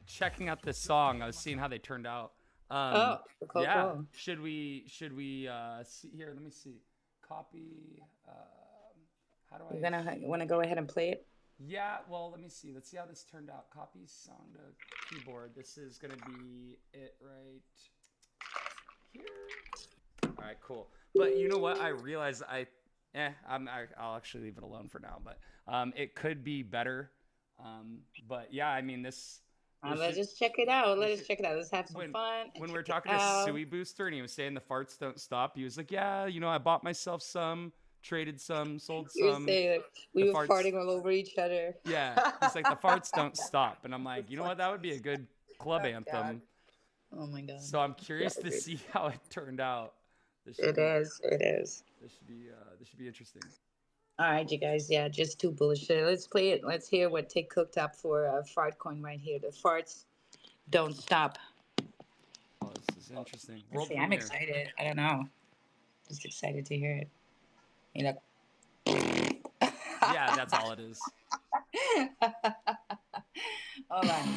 checking out this song. I was seeing how they turned out. Oh, cool, Yeah. cool. Should we see here? Let me see. Copy. How do You're I? gonna want to go ahead and play it. Yeah. Well, let me see. Let's see how this turned out. Copy song to keyboard. This is gonna be it right here. All right, cool. But you know what? I realize I'll actually leave it alone for now. But it could be better. But yeah, I mean this Let's should just check it out. we Let us should check it out. Let's have some when fun and when we check were it talking to out. Sui Booster and he was saying the farts don't stop, he was like, yeah, I bought myself some, traded some, sold You're some. saying we The were farts, farting all over each other. yeah. He's like, the farts don't stop, and I'm The like, you know what? That would farts. be a good club Oh God. anthem. Oh my God. So I'm Yeah, curious to dude. see how it turned out. This should It be is. It is. this should be interesting. All right, you guys. Yeah, just too bullshit. Let's play it. Let's hear what Tick cooked up for fart coin right here. The farts don't stop. Oh, this is interesting. Let's World see. I'm premiere. excited. I don't know. Just excited to hear it. You know. Yeah, that's all it is. Hold on.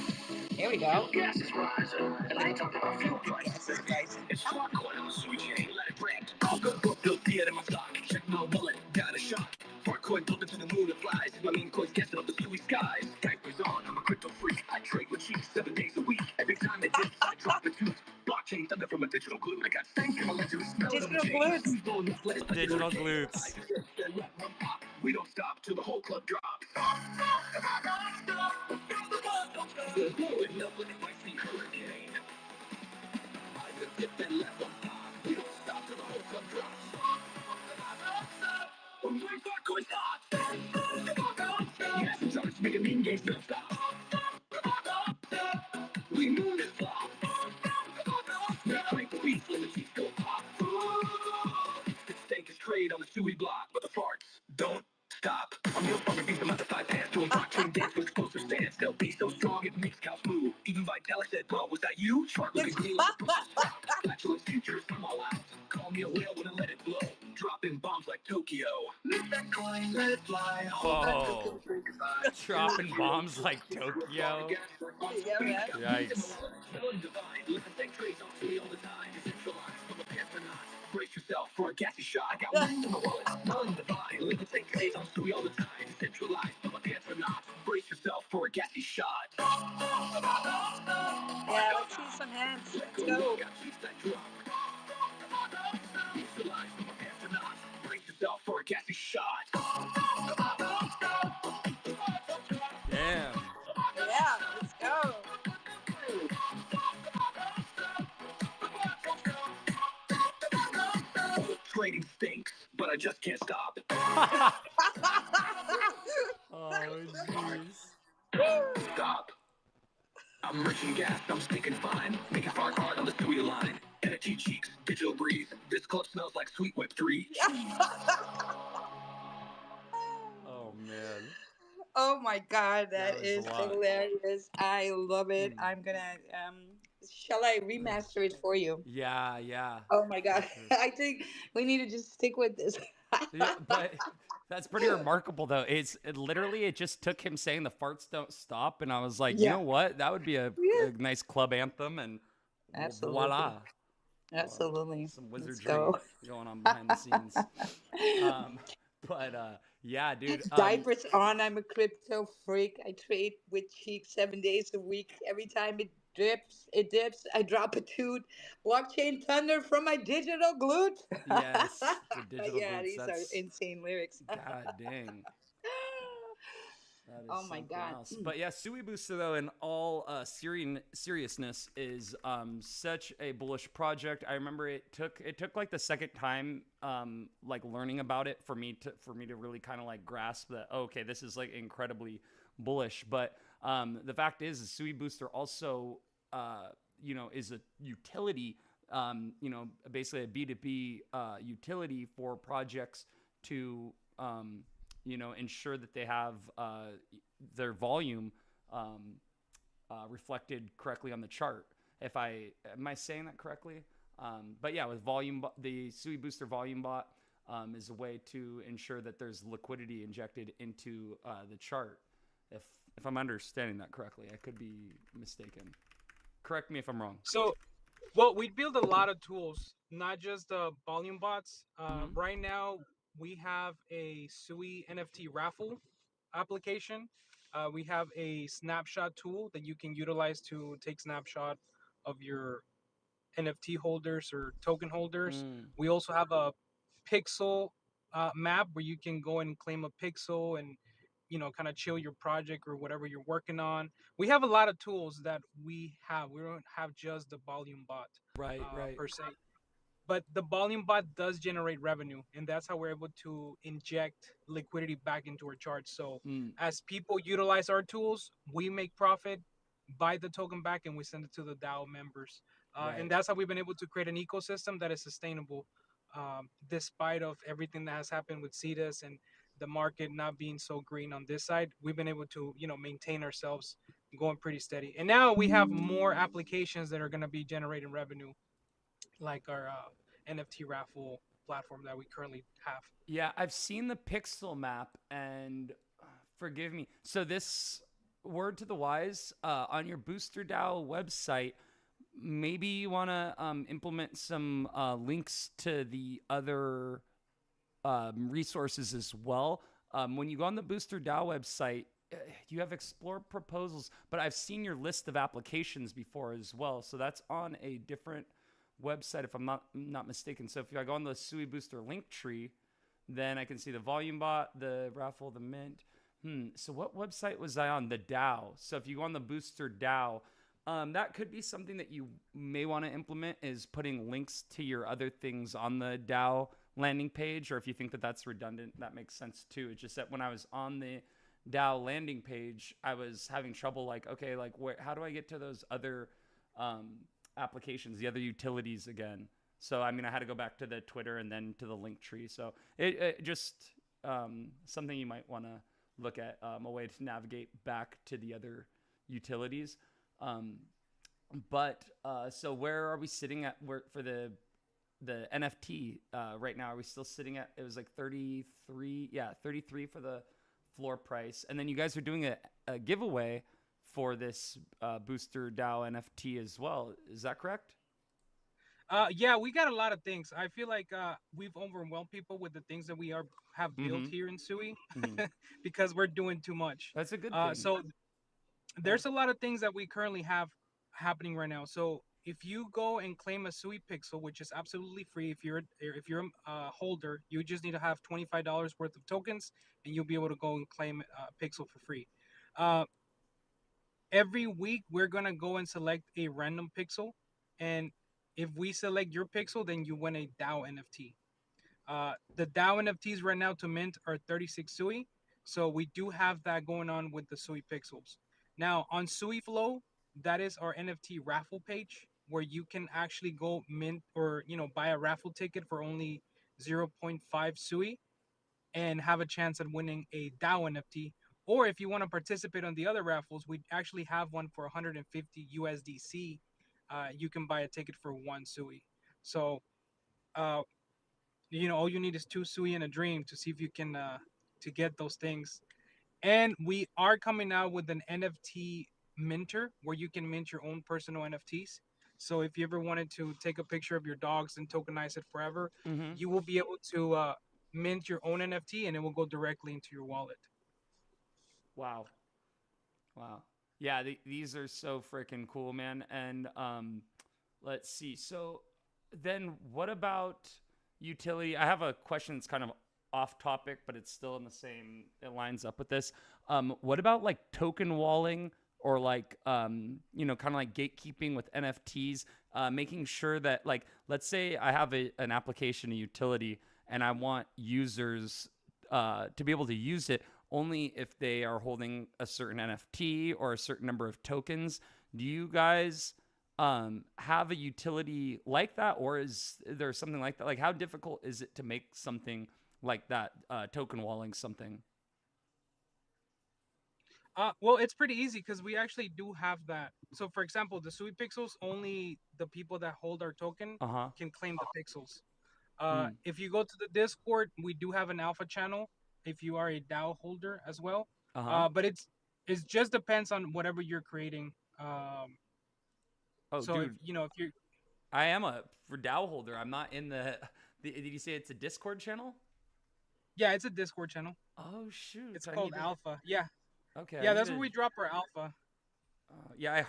Here we go. Gas is rising, and I ain't talking about fuel prices. Gas is rising. It's hot coin on the switch, ain't let it brand. I'll go book the theater in my stock. Check my wallet, got a shock. Fart coin pumping to the moon and flies. My mean coins guessing up the SUI skies. Diapers on, I'm a crypto freak. I trade with cheap 7 days a week. Every time it dips, I drop a tooth. Blockchain thunder from a digital glue. I got stank in my ledger, smell it on the Digital chain. glutes. Who's blowing this place like a Digital hurricane? glutes. I just sit there, let one pop. We don't stop till the whole club drops. The blowing up like a mighty hurricane. I just sit there, let one pop. We don't stop till the whole club drops. When my fart coin stops. Yes, it's ours, making mean games don't stop. We move it flop. We crank the beats, let the teeth go pop. The stank is trade on the SUI block, but the farts don't stop. I'm your fucking beast, I'm out the 5 pants. Doing blockchain dance with explosive stance. They'll be so strong it makes cows move. Even Vitalis said, bro, was that you? Shark looking green like a Brussels sprout. Flatulence futures come all out. Call me a whale when I let it blow. Dropping bombs like Tokyo. Lift that coin, let it fly. Hold that Whoa. token, drink goodbye. Dropping bombs like Tokyo. Yeah, man. Yikes. Smelling divine. Let the thing trace on me all the time. Decentralized from a astronaut. Brace yourself for a gassy shot. I got one in my wallet. Smelling divine. Let the thing trace on me all the time. Decentralized from a astronaut. Brace yourself for a gassy shot. Yeah, let's see some hands. Let's go. Got cheeks that drop. Decentralized from a astronaut. Brace yourself for a gassy shot. Damn. Yeah, let's go. Trading stinks, but I just can't stop. Oh, jeez. Stop. I'm rich and gas, I'm stinking fine. Making fart hard on the SUI line. Energy cheeks, digital breeze. This club smells like sweet whipped tree. Oh, man. Oh my God, That that was a is lot. hilarious. I love it. Hmm. I'm gonna shall I remaster it for you? Yeah, yeah, Oh my for God. sure. I think we need to just stick with this. Yeah, but that's pretty remarkable, though. It just took him saying the farts don't stop, and I was like, you Yeah. know what? That would be Yeah. a nice club anthem, and Absolutely. voila, Absolutely. some Let's wizardry go. going on behind the scenes. Um, but yeah, dude. Diapers on. I'm a crypto freak. I trade with cheeks 7 days a week. Every time it dips. I drop a toot. Blockchain thunder from my digital glute. Yes, the digital Yeah, glutes. these are That's insane lyrics. god dang. That is Oh my something God. else. But yeah, Sui Booster though, in all seriousness, is such a bullish project. I remember it took like the second time like learning about it for me to really kind of like grasp that, oh, okay, this is like incredibly bullish. But the fact is Sui Booster also is a utility, basically a B2B utility for projects to ensure that they have their volume reflected correctly on the chart. If I am I saying that correctly? But yeah, with volume, the SUI Booster Volume Bot, as a way to ensure that there's liquidity injected into the chart. If if I'm understanding that correctly, I could be mistaken. Correct me if I'm wrong. So, well, we build a lot of tools, not just the volume bots. Mm-hmm. Right now, we have a SUI NFT raffle application. We have a snapshot tool that you can utilize to take snapshot of your NFT holders or token holders. Mm, We also have a pixel map where you can go and claim a pixel and kind of chill your project or whatever you're working on. We have a lot of tools that we have. We don't have just the volume bot right, right. per se, but the volume bot does generate revenue, and that's how we're able to inject liquidity back into our charts. So Mm, as people utilize our tools, we make profit, buy the token back, and we send it to the DAO members. And right. that's how we've been able to create an ecosystem that is sustainable, despite of everything that has happened with CETAs and the market not being so green on this side. We've been able to maintain ourselves going pretty steady, and now we have more applications that are going to be generating revenue, like our NFT raffle platform that we currently have. Yeah, I've seen the pixel map, and forgive me. So this word to the wise on your Booster DAO website, maybe you want to implement some links to the other resources as well. When you go on the Booster DAO website, you have explore proposals, but I've seen your list of applications before as well. So that's on a different website, if I'm not mistaken. So if I go on the SUI Booster link tree, then I can see the volume bot, the raffle, the mint. So what website was I on? The DAO. So if you go on the Booster DAO, that could be something that you may want to implement, is putting links to your other things on the DAO landing page. Or if you think that that's redundant, that makes sense too. It's just that when I was on the DAO landing page, I was having trouble, like, okay, like how do I get to those other um, applications, the other utilities again? So I mean, I had to go back to the Twitter and then to the link tree. So it just something you might want to look at, a way to navigate back to the other utilities. Um, but so where are we sitting at for the NFT right now? Are we still sitting at, it was like 33? Yeah, 33 for the floor price. And then you guys are doing a giveaway for this Booster DAO NFT as well. Is that correct? Yeah, we got a lot of things. I feel like we've overwhelmed people with the things that we have built Mm-hmm. here in SUI Mm-hmm. because we're doing too much. That's a good thing. So Yeah. there's a lot of things that we currently have happening right now. So if you go and claim a SUI pixel, which is absolutely free, if you're a holder, you just need to have $25 worth of tokens, and you'll be able to go and claim a pixel for free. Uh, every week we're gonna go and select a random pixel, and if we select your pixel, then you win a DAO NFT. The DAO NFTs right now to mint are 36 SUI, so we do have that going on with the SUI pixels. Now on SUI Flow, that is our NFT raffle page where you can actually go mint or buy a raffle ticket for only zero point 0.5 SUI and have a chance at winning a DAO NFT. Or if you want to participate on the other raffles, we actually have one for 150 USDC. You can buy a ticket for one SUI. So, uh, all you need is two SUI and a dream to see if you can to get those things. And we are coming out with an NFT minter where you can mint your own personal NFTs. So if you ever wanted to take a picture of your dogs and tokenize it forever, Mm-hmm. you will be able to mint your own NFT and it will go directly into your wallet. Wow. Wow. Yeah, these are so freaking cool, man. And let's see. So then what about utility? I have a question that's kind of off topic, but it's still in the same, it lines up with this. What about like token walling, or like kind of like gatekeeping with NFTs, making sure that, like, let's say I have an application, a utility, and I want users to be able to use it only if they are holding a certain NFT or a certain number of tokens. Do you guys have a utility like that, or is there something like that? Like, how difficult is it to make something like that, token walling something? Well, it's pretty easy because we actually do have that. So, for example, the SUI pixels, only the people that hold our token Uh huh. can claim the pixels. Mm. If you go to the Discord, we do have an alpha channel if you are a DAO holder as well. Uh huh. But it just depends on whatever you're creating. Oh, So if dude, you know if you're I am a for DAO holder. I'm not in the. Did you say it's a Discord channel? yeah, it's a Discord channel. Oh shoot, It's I called need to. Alpha. Yeah, Okay, I yeah, need that's where to. we drop our alpha. Yeah,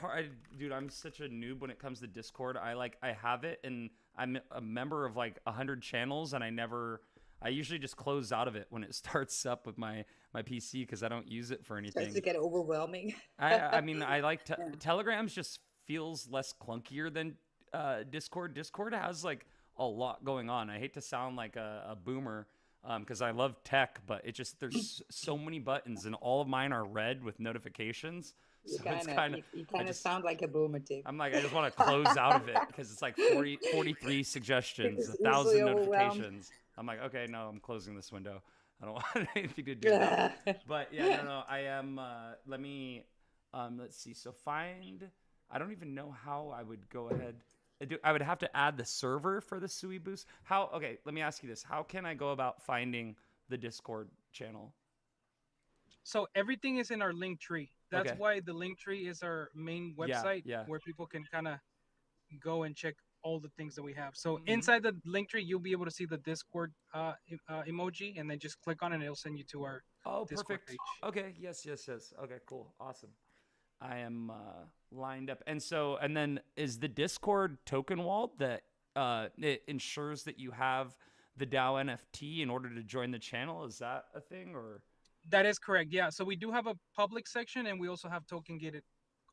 dude, I'm such a noob when it comes to Discord. I have it, and I'm a member of like 100 channels, and I usually just close out of it when it starts up with my PC because I don't use it for Starts to anything. get overwhelming. I mean, I like Yeah. Telegrams just feels less clunkier than Discord. Discord has like a lot going on. I hate to sound like a boomer because I love tech, but it just there's so many buttons and all of mine are red with notifications. You So it's kind of kind of you I kind of just sound like a boomer, Dick. I just want to close out of it because it's like 43 suggestions, a It's easily thousand overwhelmed. notifications. I'm like, okay, no, I'm closing this window. I don't want anything to do with that. But yeah, no, I am. Let me, let's see. So find. I don't even know how I would go ahead. I would have to add the server for the SUI boost. How? Okay, let me ask you this. How can I go about finding the Discord channel? So everything is in our link tree. That's Okay. why the link tree is our main Yeah. website Yeah. where people can kind of go and check all the things that we have. So Hmm. inside the link tree, you'll be able to see the Discord emoji, and then just click on it, and it'll send you to our Oh, Discord perfect. page. Okay. Yes. Yes. Yes. Okay. Cool. Awesome. I am lined up. And so, and then is the Discord token walled that it ensures that you have the DAO NFT in order to join the channel? Is that a thing or? That is correct. Yeah. So we do have a public section, and we also have token gated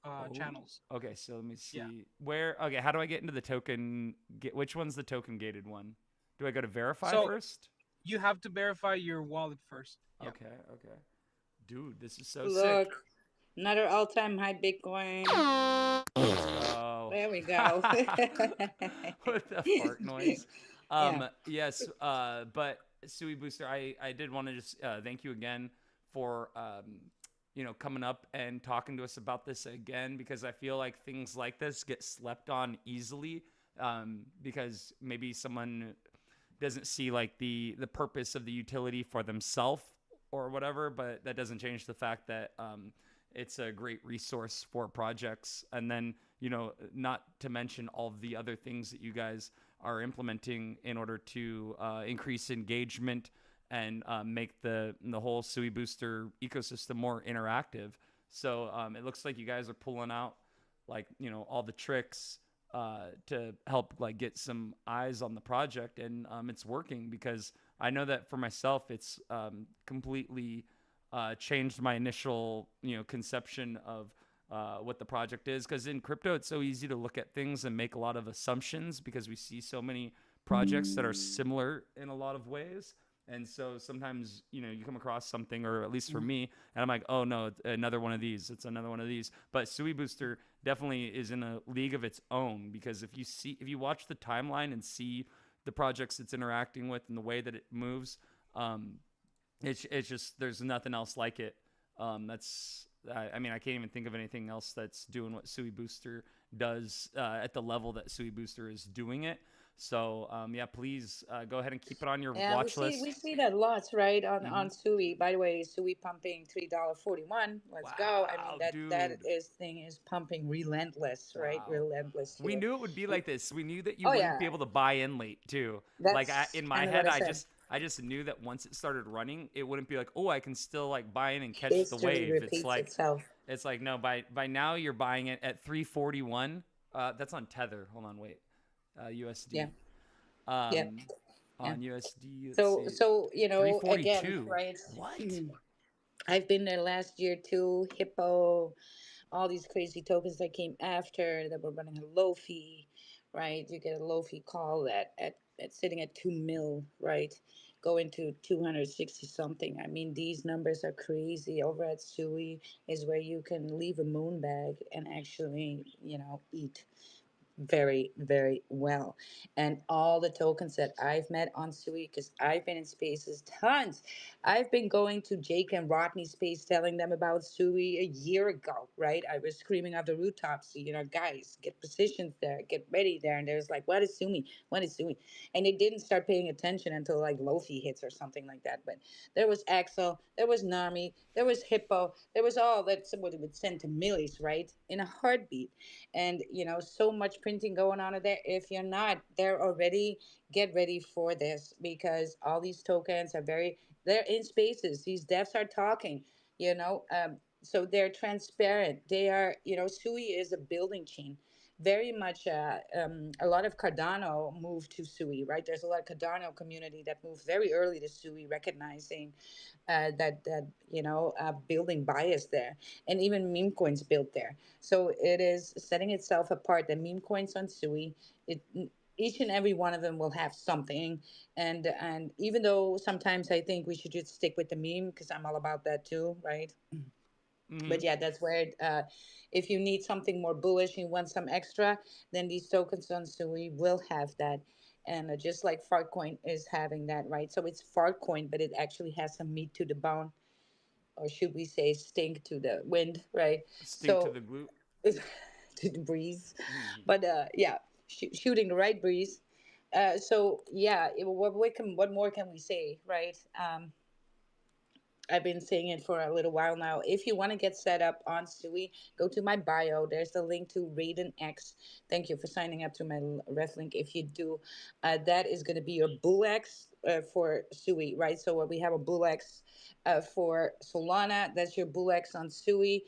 Oh, channels. okay. So let me Yeah. see where. Okay, how do I get into the token? Which one's the token gated one? Do I go to verify So first? you have to verify your wallet first. Yeah. Okay, okay. Dude, this is so sick. Look, another all-time high Bitcoin. Let's go. There we go. With the fart noise. Yeah. Yes, but Sui Booster, I did want to just thank you again for coming up and talking to us about this again because I feel like things like this get slept on easily because maybe someone doesn't see like the purpose of the utility for themselves or whatever, but that doesn't change the fact that it's a great resource for projects. And then, not to mention all of the other things that you guys are implementing in order to increase engagement and make the whole SUI Booster ecosystem more interactive. So it looks like you guys are pulling out like all the tricks to help like get some eyes on the project, and it's working because I know that for myself, it's completely changed my initial conception of what the project is. Because in crypto, it's so easy to look at things and make a lot of assumptions because we see so many projects that are similar in a lot of ways. And so sometimes, you come across something, or at least for me, and I'm like, oh no, it's another one of these. It's another one of these. But SUI Booster definitely is in a league of its own because if you watch the timeline and see the projects it's interacting with and the way that it moves, it's just there's nothing else like it. I mean, I can't even think of anything else that's doing what SUI Booster does at the level that SUI Booster is doing it. So yeah, please go ahead and keep it on your Yeah, we watch see we list. see that lots, right? Hmm. On Sui. By the way, Sui pumping $3.41. Let's go. I mean Wow, that dude. is thing is pumping relentless, right? Wow. Relentless We here. knew it would be And like this. We knew that you oh wouldn't yeah, be able to buy in late too. Like that's in my kind of head, what I said. I just knew that once it started running, it wouldn't be like, oh, I can still like buy in and catch the History wave. repeats itself. It's like no, by now you're buying it at 341. That's on Tether. Hold on, wait. Yeah, USD. yeah, Um, yeah. on USD, let's So see, so again, 342. right? What? I've been there last year too. Hippo, all these crazy tokens that came after that were running a low fee, right? You get a low fee call at sitting at 2 mil, right? Going to 260 something. I mean, these numbers are crazy. Over at Sui is where you can leave a moon bag and actually, eat. very, very well. And all the tokens that I've met on SUI, because I've been in spaces tons. I've been going to Jake and Rodney's space telling them about SUI a year ago, right? I was screaming out the rooftops, guys, get positions there, get ready there. And there's like, what is SUI? What is SUI? And they didn't start paying attention until like Lofi hits or something like that. But there was Axel, there was Nami, there was Hippo, there was all that somebody would send to millies, right? In a heartbeat. And so much printing going on there. If you're not there already, get ready for this, because all these tokens are they're in spaces. These devs are talking, so they're transparent. They are, SUI is a building chain. Very much, a lot of Cardano moved to SUI, right? There's a lot of Cardano community that moved very early to SUI, recognizing that building bias there, and even meme coins built there. So it is setting itself apart. The meme coins on SUI, it each and every one of them will have something. And even though sometimes I think we should just stick with the meme, because I'm all about that too, right? Mm-hmm. But yeah, that's where if you need something more bullish, you want some extra, then these tokens on SUI will have that. And just like Fartcoin is having that, right? So it's Fartcoin, but it actually has some meat to the bone, or should we say stink to the wind, right? Stink to So the glue. to the breeze. Mm-hmm. But yeah, shooting the right breeze. So yeah, what more can we say, right? I've been saying it for a little while now. If you want to get set up on SUI, go to my bio. There's the link to Raiden X. Thank you for signing up to my ref link. If you do, that is going to be your Bull X for SUI, right? So we have a Bull X for Solana. That's your Bull X on SUI.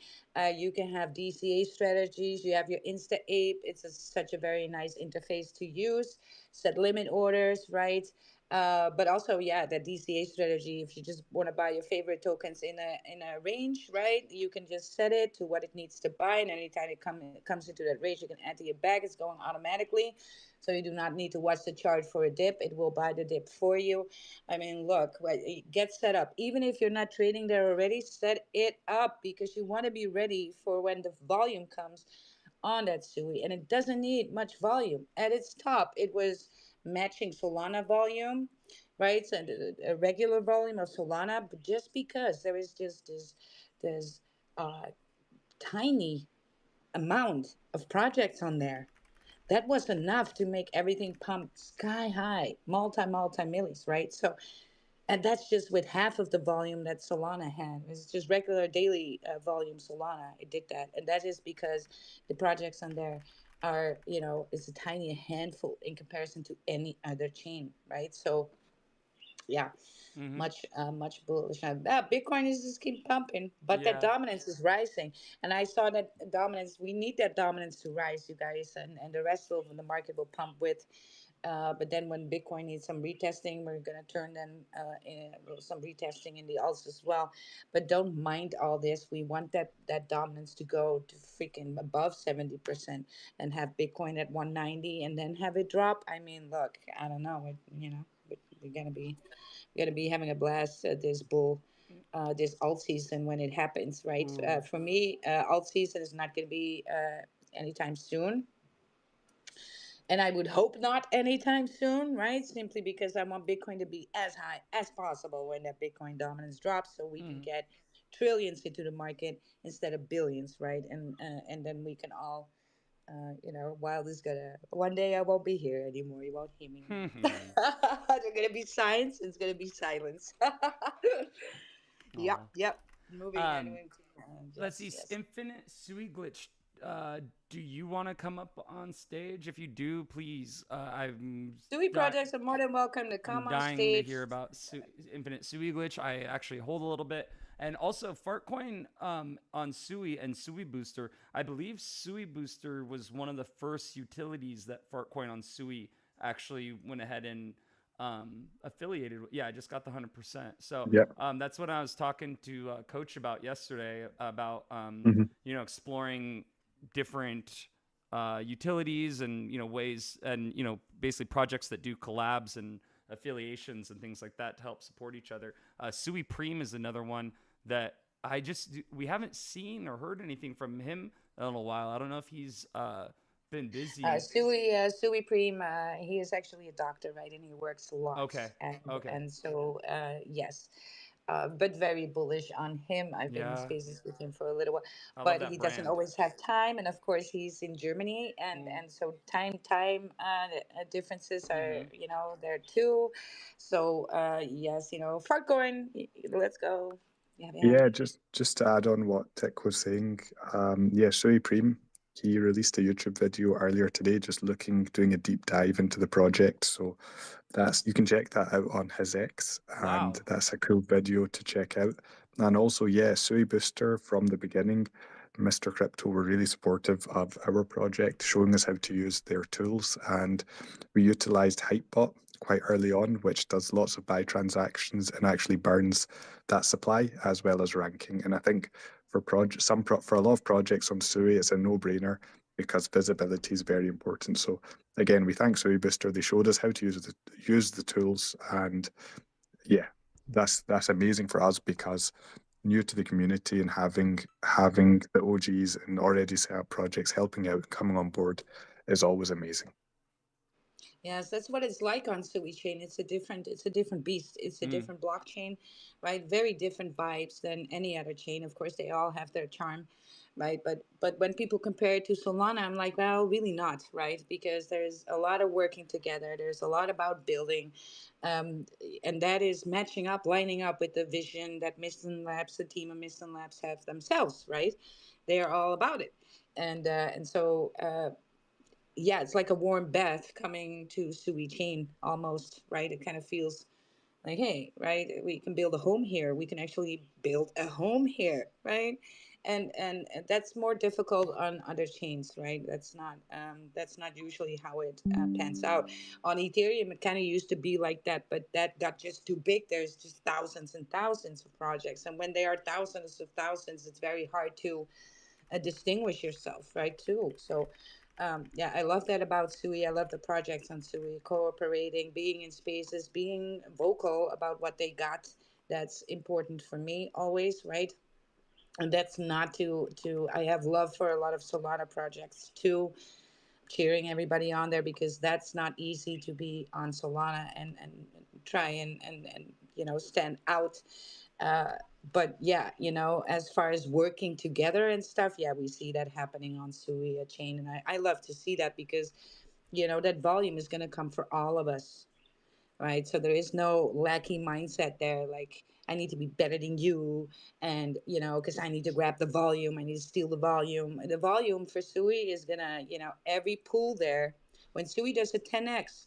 You can have DCA strategies. You have your Insta Ape. It's such a very nice interface to use. Set limit orders, right? But also, yeah, the DCA strategy. If you just want to buy your favorite tokens in a range, right? You can just set it to what it needs to buy, and anytime it comes into that range, you can add to your bag. It's going automatically, so you do not need to watch the chart for a dip. It will buy the dip for you. I mean, look, get set up. Even if you're not trading there already, set it up, because you want to be ready for when the volume comes on that SUI, and it doesn't need much volume. At its top, it was matching Solana volume, right? So a regular volume of Solana, but just because there is just this uh, tiny amount of projects on there, that was enough to make everything pump sky high, multi millis, right? So, and that's just with half of the volume that Solana had. It's just regular daily volume Solana. It did that, and that is because the projects on there are, it's a tiny handful in comparison to any other chain, right? So yeah, Mm-hmm. much bullish. Bitcoin is just keep pumping, but that Yeah. dominance is rising, and I saw that dominance. We need that dominance to rise, you guys, and the rest of the market will pump with. But then when Bitcoin needs some retesting, we're gonna turn then some retesting in the alts as well. But don't mind all this. We want that dominance to go to freaking above 70% and have Bitcoin at 190 and then have it drop. I mean, look, I don't know. We're gonna be having a blast this bull. This alt season when it happens, right? Ooh. For me, alt season is not going to be anytime soon, and I would hope not anytime soon, right? Simply because I want Bitcoin to be as high as possible when that Bitcoin dominance drops, so we can Mm-hmm. get trillions into the market instead of billions, right? And then we can all, Wild is gonna one day I won't be here anymore. You won't hear me anymore. Mm-hmm. There's gonna be silence. It's gonna be silence. Yep, Aw. yep. Moving and Um, moving to let's yes, see. yes. Infinite Sui Glitch. Do you want to come up on stage? If you do, please. Dewey projects are more than welcome to I'm come on dying to stage. hear about Infinite Sui Glitch. I actually hold a little bit. And also Fartcoin on Sui and Sui Booster. I believe Sui Booster was one of the first utilities that Fartcoin on Sui actually went ahead and affiliated with. Yeah, I just got the 100%. So Yeah. that's what I was talking to Coach about yesterday about Hmm. exploring different utilities and ways and basically projects that do collabs and affiliations and things like that to help support each other. Sui Preem is another one that we haven't seen or heard anything from him in a while. I don't know if he's been busy. Sui Preem, he is actually a doctor, right? And he works a lot. Okay. Okay. And so, yes, but very bullish on him. I've been in Yeah. spaces with him for a little while, I love but that he doesn't brand. always have time. And of course, he's in Germany, and so time differences are, Mm-hmm. there too. So, yes, Fartgoin, let's go. Yeah, yeah. Yeah, just to add on what Tick was saying, yeah, Sui Preem, he released a YouTube video earlier today, just doing a deep dive into the project. So that's you can check that out on his X, and Wow. that's a cool video to check out. And also, yeah, Sui Booster from the beginning, Mr. Crypto were really supportive of our project, showing us how to use their tools, and we utilized Hypebot quite early on, which does lots of buy transactions and actually burns that supply as well as ranking. And I think for for a lot of projects on SUI, it's a no-brainer because visibility is very important. So again, we thank SUI Booster. They showed us how to use the tools, and yeah, that's amazing for us because new to the community and having the OGs and already set up projects helping out and coming on board is always amazing. Yes, that's what it's like on Sui Chain. It's a different beast. It's a Mm. different blockchain, right? Very different vibes than any other chain. Of course, they all have their charm, right? But when people compare it to Solana, I'm like, well, really not, right? Because there's a lot of working together. There's a lot about building, um, and that is matching up, lining up with the vision that Miston Labs, the team of Miston Labs, have themselves, right? They are all about it, and so. Yeah, it's like a warm bath coming to Sui Chain almost, right? It kind of feels like, hey, right, we can build a home here. We can actually build a home here, right? And that's more difficult on other chains, right? That's not usually how it pans out. On Ethereum, it kind of used to be like that, but that got just too big. There's just thousands and thousands of projects, and when there are thousands of thousands, it's very hard to distinguish yourself, right? Too. So, yeah, I love that about Sui. I love the projects on Sui, cooperating, being in spaces, being vocal about what they got. That's important for me always, right? And that's not to. I have love for a lot of Solana projects too, cheering everybody on there because that's not easy to be on Solana and try and stand out. But yeah, as far as working together and stuff, yeah, we see that happening on Sui chain, and I love to see that because that volume is going to come for all of us, right? So there is no lackey mindset there. Like I need to be better than you, and because I need to grab the volume, I need to steal the volume. The volume for Sui is gonna, every pool there. When Sui does a 10x,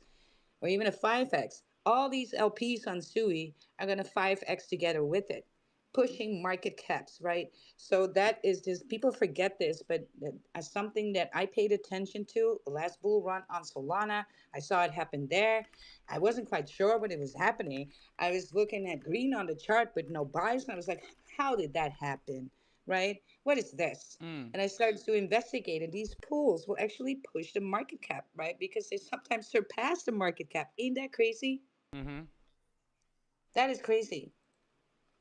or even a 5x. All these LPs on SUI are going to 5x together with it, pushing market caps, right? So that is just, people forget this, but as something that I paid attention to, the last bull run on Solana, I saw it happen there. I wasn't quite sure what it was happening. I was looking at green on the chart, but no buys, and I was like, how did that happen? Right? What is this? Mm. And I started to investigate, and these pools will actually push the market cap, right? Because they sometimes surpass the market cap. Ain't that crazy? Mm-hmm. That is crazy.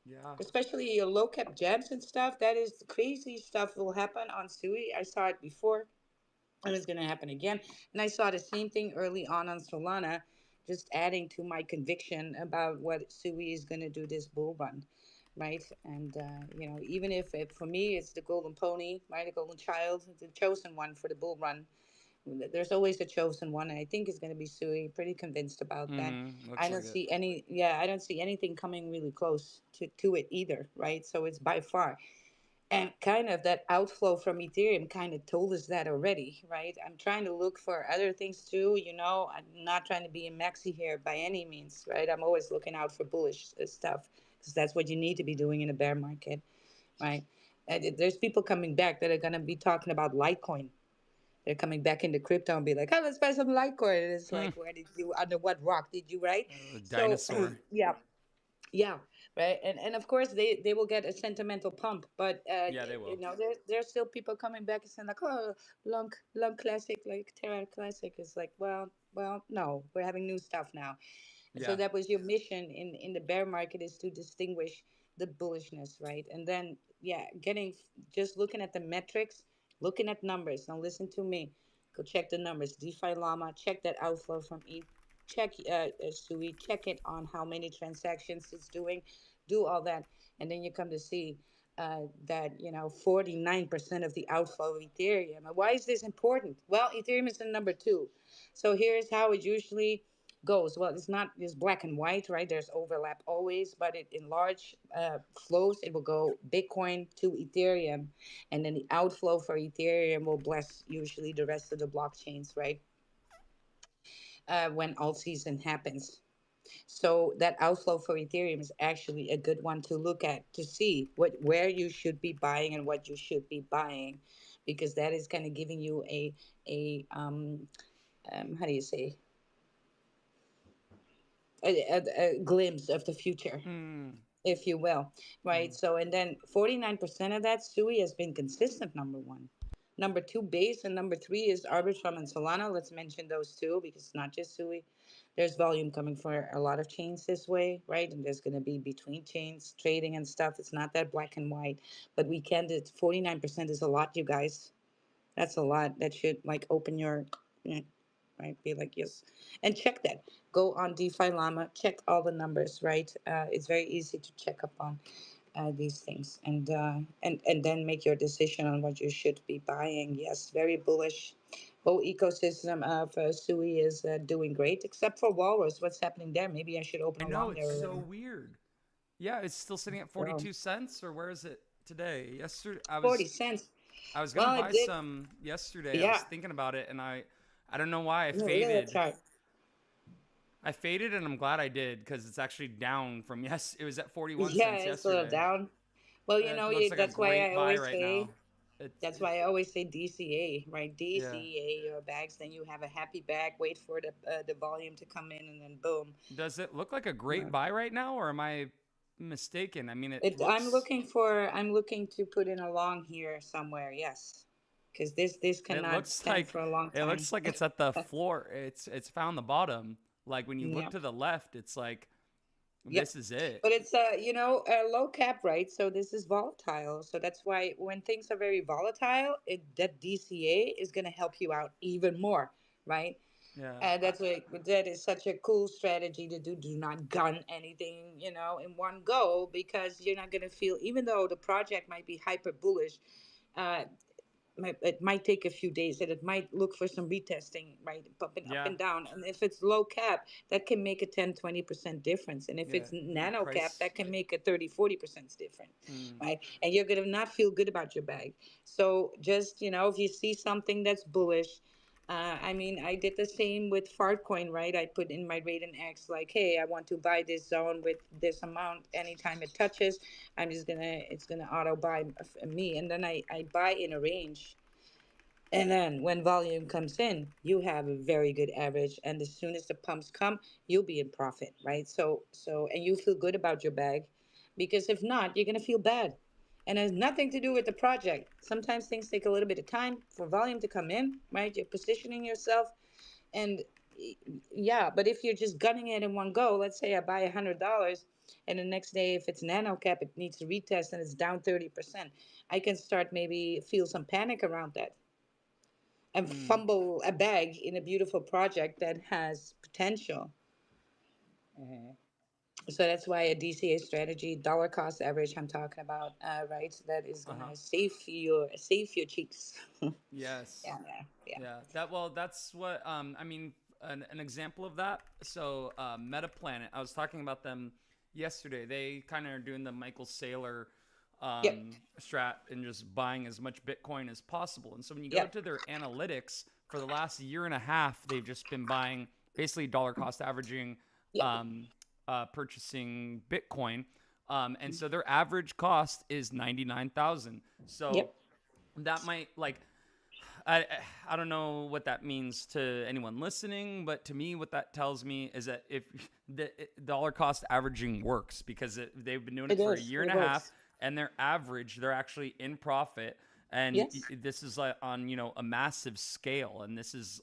Yeah. Especially your low cap jabs and stuff. That is crazy stuff will happen on Sui. I saw it before, and it's going to happen again. And I saw the same thing early on Solana, just adding to my conviction about what Sui is going to do this bull run, right? And even if for me it's the golden pony, right, the golden child, the chosen one for the bull run. There's always a chosen one, and I think it's going to be Sui. Pretty convinced about that. Mm-hmm. I Looks don't like it. see any, yeah, I don't see anything coming really close to it either, right? So it's by far. And kind of that outflow from Ethereum kind of told us that already, right? I'm trying to look for other things too. I'm not trying to be a maxi here by any means, right? I'm always looking out for bullish stuff because that's what you need to be doing in a bear market, right? And there's people coming back that are going to be talking about Litecoin. They're coming back into crypto and be like, oh, let's buy some Litecoin. And it's Hmm. like, where did you, under what rock did you, right? So, Dinosaur. yeah, yeah, right, and of course they will get a sentimental pump, but Yeah, they will. there's still people coming back and saying like, oh, long classic, like Terra classic is like, well, no, we're having new stuff now. So Yeah. that was your mission in the bear market, is to distinguish the bullishness, right? And then yeah, just looking at the metrics, looking at numbers. Now listen to me, Eco, check the numbers. DeFi Llama, check that outflow from E. Check SUI, check it on how many transactions it's doing. Do all that, and then you come to see that 49% of the outflow of Ethereum. And why is this important? Well, Ethereum is the number two. So here's how it usually goes. Well, it's not just black and white, right? There's overlap always, but in large flows, it will go Bitcoin to Ethereum, and then the outflow for Ethereum will bless usually the rest of the blockchains, right? When alt season happens. So that outflow for Ethereum is actually a good one to look at to see where you should be buying and what you should be buying, because that is kind of giving you a how do you say, a glimpse of the future, Mm. if you will, right? Mm. So, and then 49% of that, SUI has been consistent, number one. Number two, base, and number three is Arbitrum and Solana. Let's mention those two because it's not just SUI. There's volume coming for a lot of chains this way, right? And there's going to be between chains trading and stuff. It's not that black and white, but we can do 49% is a lot, you guys. That's a lot. That should like open your, right? Be like, yes. And check that. Go on DeFi Llama, check all the numbers, right? It's very easy to check up on these things, and then make your decision on what you should be buying. Yes, very bullish. Whole ecosystem of SUI is doing great, except for Walrus. What's happening there? Maybe I should open I a know long it's there so already. weird. Yeah, it's still sitting at So 42 cents, or where is it today? Yesterday, 40 cents. I was gonna Well, it buy did. some yesterday. I was Yeah. thinking about it, and I don't know why I No, look at that faded. chart. I faded, and I'm glad I did because it's actually down from yes. It was at 41 Yeah, cents it's a little yesterday. down. Well, It looks like a that's why great I buy always right say now. It's That's why I always say DCA, right? yeah. DCA your bags, then you have a happy bag. Wait for the volume to come in, and then boom. Does it look like a great buy right now, or am I mistaken? I mean, it It. I'm looks looking for. I'm looking to put in a long here somewhere. Yes, because this it cannot looks stand like for a long it time. looks like it's at the floor. It's found the bottom. Like when you look Yeah. to the left, it's like this Yep. is it. But it's a low cap, right? So this is volatile. So that's why when things are very volatile, that DCA is going to help you out even more, right? Yeah. And that is such a cool strategy to do. Do not gun anything, in one go, because you're not going to feel, even though the project might be hyper bullish, uh, it might take a few days and it might look for some retesting, right? Popping up Yeah. and down. And if it's low cap, that can make a 10-20% difference. And if Yeah. it's nano cap, Price. that can make a 30-40% difference, Mm. right? And you're going to not feel good about your bag. So just, if you see something that's bullish, I mean, I did the same with Fartcoin, right? I put in my rate and X like, hey, I want to buy this zone with this amount. Anytime it touches, it's gonna auto buy me, and then I buy in a range. And then when volume comes in, you have a very good average. And as soon as the pumps come, you'll be in profit, right? And you feel good about your bag, because if not, you're gonna feel bad. And it has nothing to do with the project. Sometimes things take a little bit of time for volume to come in, right? You're positioning yourself, and yeah, but if you're just gunning it in one go, let's say I buy $100, and the next day, if it's nano cap, it needs to retest and it's down 30%. I can start maybe feel some panic around that and Mm. fumble a bag in a beautiful project that has potential. So that's why a DCA strategy, dollar cost average, I'm talking about, right? That is Uh huh. gonna save your cheeks. Yeah, Yes. yeah, yeah. Yeah. That's what I mean an example of that. So Metaplanet, I was talking about them yesterday. They kind of are doing the Michael Saylor Yep, strat and just buying as much Bitcoin as possible. And so when you go yep, to their analytics for the last year and a half, they've just been buying basically dollar cost averaging yep, um purchasing Bitcoin. And so their average cost is 99,000. So yep. that might like I don't know what that means to anyone listening, but to me, what that tells me is that if the dollar cost averaging works because they've been doing it It for a is. year and It a half, works. and their average, they're actually in profit, and Yes. this is like on a massive scale, and this is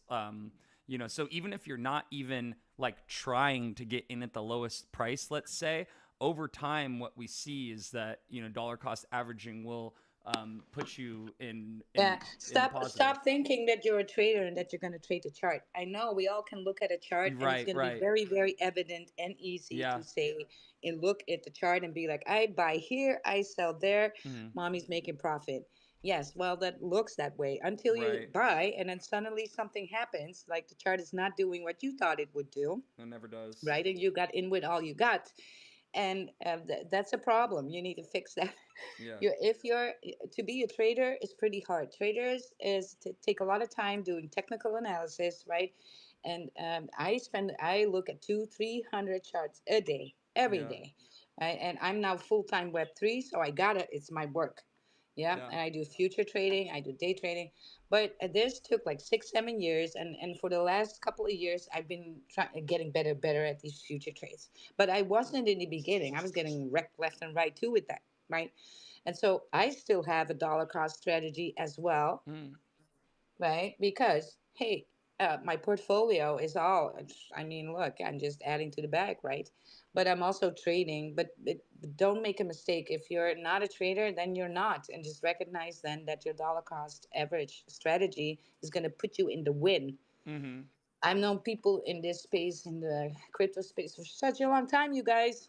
so even if you're not even like trying to get in at the lowest price, let's say over time, what we see is that dollar cost averaging will puts you Yeah, in the stop positive. thinking that you're a trader and that you're going to trade the chart. I know we all can look at a chart and it's Right, going to be right. very, very evident and easy Yeah. to say and look at the chart and be like, I buy here, I sell there, Hmm. mommy's making profit. Yes, well, that looks that way until you Right. buy and then suddenly something happens, like the chart is not doing what you thought it would do, It never does. right? And you got in with all you got, and that's a problem. You need to fix that. Yeah. If you're to be a trader is pretty hard. Traders is to take a lot of time doing technical analysis, right? And I look at 200-300 charts a day, every Yeah. day, right? And I'm now full-time Web3, so I got it. It's my work. Yeah, Yeah. and I do future trading, I do day trading, but this took like 6-7 years, and for the last couple of years, I've been getting better at these future trades. But I wasn't in the beginning. I was getting wrecked left and right too with that, right? And so I still have a dollar cost strategy as well, Mm. right? Because hey, my portfolio is all. I mean, look, I'm just adding to the bag, right? But I'm also trading. But don't make a mistake. If you're not a trader, then you're not, and just recognize then that your dollar cost average strategy is going to put you in the win. Hmm. I've known people in this space, in the crypto space, for such a long time, you guys,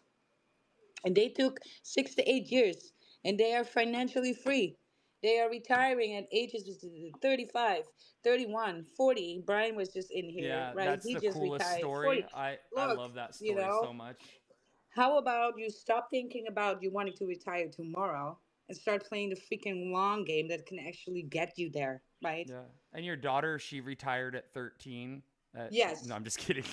and they took 6 to 8 years, and they are financially free. They are retiring at ages of 35, 31, 40. Brian was just in here, Yeah, right? that's He the just coolest retired, story. 40. I Look, love that you story so know, much. how about you stop thinking about you wanting to retire tomorrow and start playing the freaking long game that can actually get you there, right? Yeah. And your daughter, she retired at 13. No, Yes. I'm just kidding.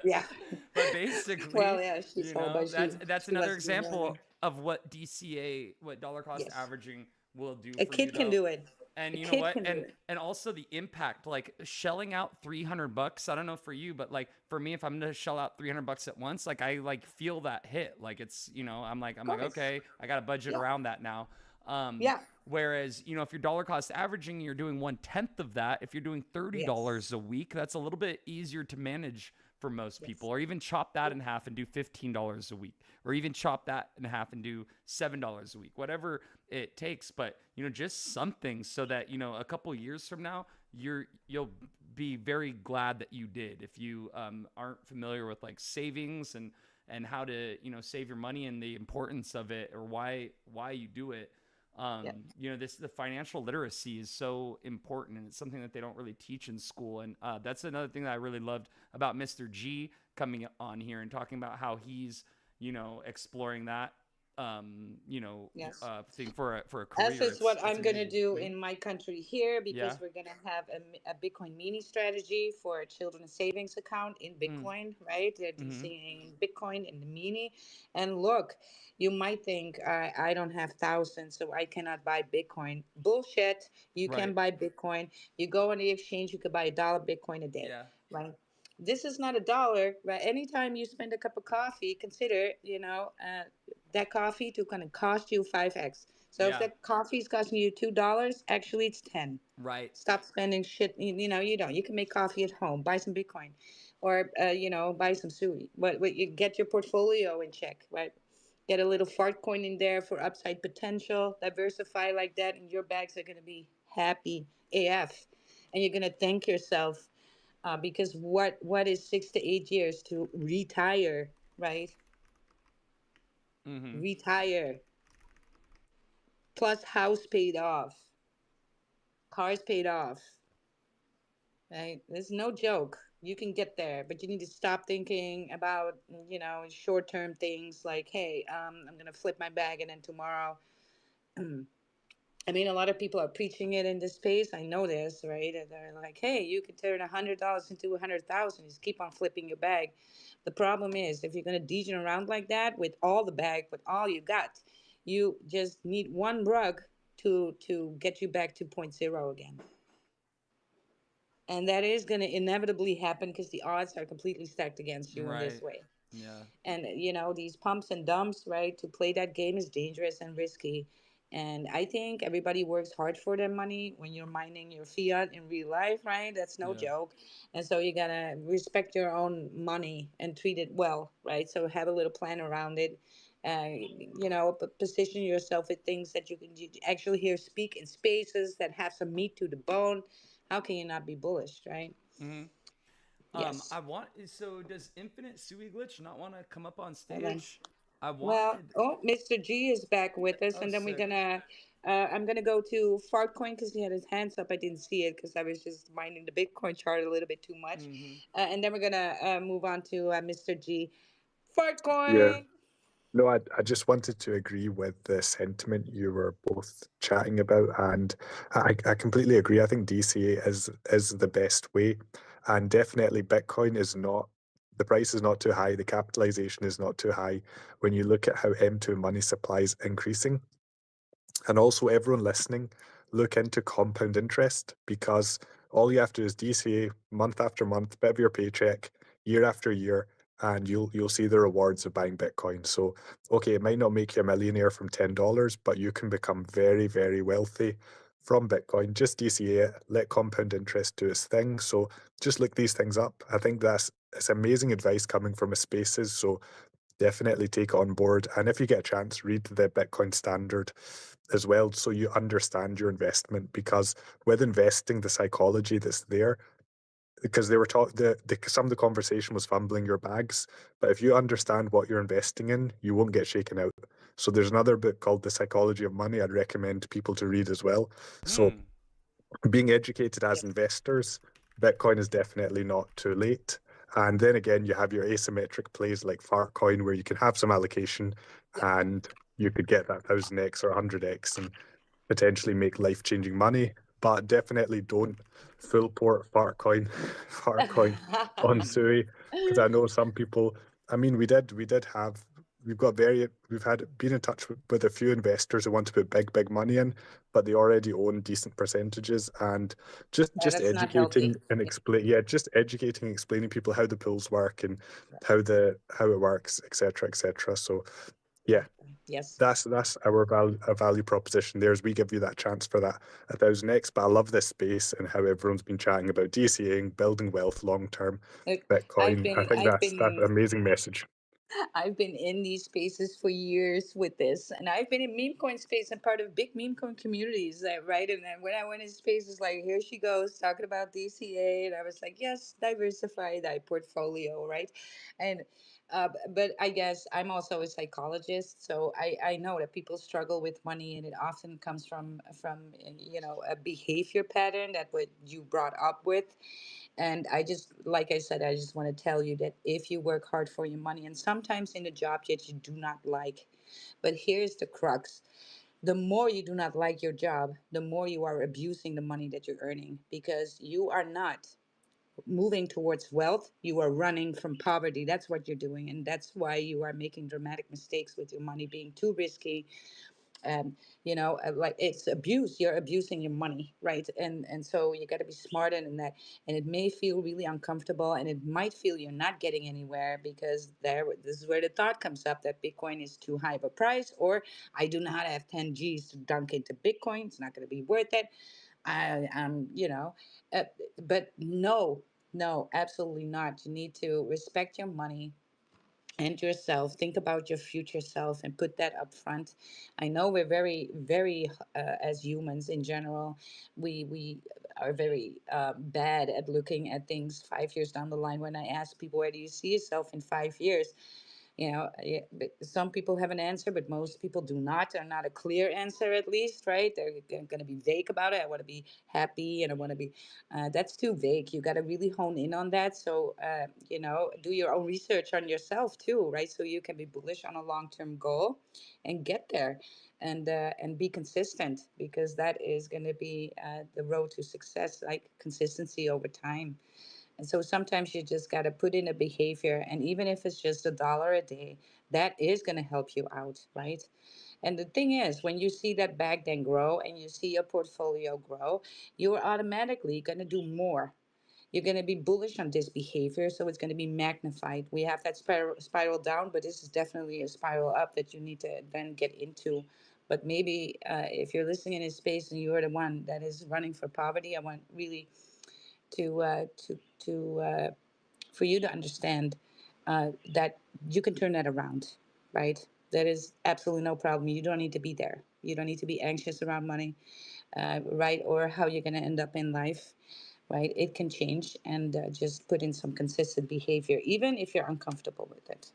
Yeah. But Well, basically, yeah, she's old, but that's she another wants to be a example millionaire. of what DCA, what dollar cost Yes. averaging will do A for you kid can though. do it. A And you know kid what? can do it. And also the impact, like shelling out 300 bucks. I don't know for you, but like for me, if I'm gonna shell out 300 bucks at once, like I like feel that hit. Like it's, I'm Of like, course. okay, I got a budget Yeah. around that now. Yeah. Whereas, if you're dollar cost averaging, you're doing 1/10 of that. If you're doing $30 Yes. a week, that's a little bit easier to manage for most people. Yes. Or even chop that in half and do $15 a week. Or even chop that in half and do $7 a week. Whatever it takes. But, just something so that, a couple years from now, you'll be very glad that you did. If you aren't familiar with like savings and how to, save your money and the importance of it or why you do it, Yeah. this the financial literacy is so important, and it's something that they don't really teach in school. And that's another thing that I really loved about Mr. G coming on here and talking about how he's exploring that Yes. thing for a As career. is It's what it's I'm going to amazing. do in my country here, Yeah. because we're going to have a Bitcoin mini strategy for a children's savings account in Mm. Bitcoin, right? They're Mm-hmm. DCing Bitcoin in the mini. And look, you might think I don't have thousands, so I cannot buy Bitcoin. Bullshit. You can Right. buy Bitcoin. You go on the exchange, you could buy $1 Bitcoin a day, Yeah. right? This is not a dollar, right? Anytime you spend a cup of coffee, consider, that coffee to kind of cost you 5x. So if Yeah. that coffee is costing you $2, actually it's 10. Right. Stop spending shit. You don't. You can make coffee at home. Buy some Bitcoin, or buy some SUI. But you get your portfolio in check, right? Get a little fart coin in there for upside potential. Diversify like that, and your bags are gonna be happy AF, and you're gonna thank yourself, because what is 6 to 8 years to retire, right? Mm-hmm. Retire plus house paid off, cars paid off, right? There's no joke. You can get there, but you need to stop thinking about, short-term things like, hey, I'm gonna flip my bag and then tomorrow. I mean, a lot of people are preaching it in this space. I know this, right? And they're like, hey, you could turn $100 into 100,000. Just keep on flipping your bag. The problem is, if you're gonna degen around like that with all the bag, with all you got, you just need one rug to get you back to point zero again. And that is going to inevitably happen because the odds are completely stacked against you in this Right. way. Yeah. And these pumps and dumps, right? To play that game is dangerous and risky. And I think everybody works hard for their money when you're mining your fiat in real life, right? That's no Yeah. joke. And so you gotta respect your own money and treat it well, right? So have a little plan around it. position yourself with things that you actually hear speak in spaces that have some meat to the bone. How can you not be bullish, right? I Yes. want. So does Infinite Sui Glitch not want to come up on Hold on. stage? I Well, wanted. oh, Mr. G is back with us, Oh, and then we're sick. gonna. I'm gonna go to Fartcoin because he had his hands up. I didn't see it because I was just minding the Bitcoin chart a little bit too much, and then we're gonna move on to Mr. G. Yeah. Fartcoin. No, I just wanted to agree with the sentiment you were both chatting about, and I completely agree. I think DCA is the best way, and definitely Bitcoin is not, the price is not too high, the capitalization is not too high when you look at how M2 money supply is increasing. And also, everyone listening, look into compound interest, because all you have to do is DCA month after month, bit of your paycheck, year after year, and you'll see the rewards of buying Bitcoin. So, okay, it might not make you a millionaire from $10, but you can become very, very wealthy from Bitcoin. Just DCA it, let compound interest do its thing. So just look these things up. I think that's it's amazing advice coming from a spaces. So definitely take it on board. And if you get a chance, read the Bitcoin Standard as well, so you understand your investment. Because with investing, the psychology that's there, because they were taught some of the conversation was fumbling your bags, but if you understand what you're investing in, you won't get shaken out. So there's another book called The Psychology of Money I'd recommend people to read as well. So Hmm. being educated as Yes. investors, Bitcoin is definitely not too late. And then again, you have your asymmetric plays like Farcoin, where you can have some allocation Yeah. and you could get that 1000x or 100x and potentially make life changing money. But definitely don't full port Farcoin, Farcoin on SUI, because I know some people. I mean, we did have. We've had been in touch with a few investors who want to put big money in, but they already own decent percentages. And just That's not educating healthy. and Yeah. explain yeah just educating and explaining people how the pools work and how it works, etc. So yeah, Yes. that's our value proposition there, is we give you that chance for that 1000x. But I love this space and how everyone's been chatting about DCAing, building wealth long term, Look, I've Bitcoin. I been think I've that's an been amazing message. I've been in these spaces for years with this, and I've been in meme coin space and part of big meme coin communities, right? And then when I went in spaces, like here she goes talking about DCA, and I was like, yes, diversify that portfolio, right? And but I guess I'm also a psychologist, so I know that people struggle with money, and it often comes from a behavior pattern that what you brought up with. And I just, like I said, I just want to tell you that if you work hard for your money, and sometimes in a job that you do not like, but here's the crux: the more you do not like your job, the more you are abusing the money that you're earning, because you are not moving towards wealth, you are running from poverty. That's what you're doing, and that's why you are making dramatic mistakes with your money, being too risky. Like it's abuse, you're abusing your money, right? And so you got to be smarter than that. And it may feel really uncomfortable, and it might feel you're not getting anywhere, because this is where the thought comes up that Bitcoin is too high of a price, or I do not have 10 G's to dunk into Bitcoin, it's not going to be worth it. I am, uh, but no, no, absolutely not. You need to respect your money and yourself. Think about your future self and put that up front. I know we're very, very, as humans in general, we are very bad at looking at things 5 years down the line. When I ask people, where do you see yourself in 5 years? Some people have an answer, but most people do not, or not a clear answer at least, right? They're going to be vague about it. I want to be happy and I want to be, that's too vague. You got to really hone in on that. So, do your own research on yourself too, right? So you can be bullish on a long-term goal and get there, and be consistent, because that is going to be the road to success, like consistency over time. And so sometimes you just got to put in a behavior, and even if it's just $1 a day, that is going to help you out, right? And the thing is, when you see that bag then grow and you see your portfolio grow, you're automatically going to do more. You're going to be bullish on this behavior, so it's going to be magnified. We have that spiral down, but this is definitely a spiral up that you need to then get into. But maybe if you're listening in a space and you're the one that is running for poverty, I want really to for you to understand that you can turn that around, right? There is absolutely no problem. You don't need to be there. You don't need to be anxious around money, right? Or how you're going to end up in life, right? It can change, and just put in some consistent behavior, even if you're uncomfortable with it.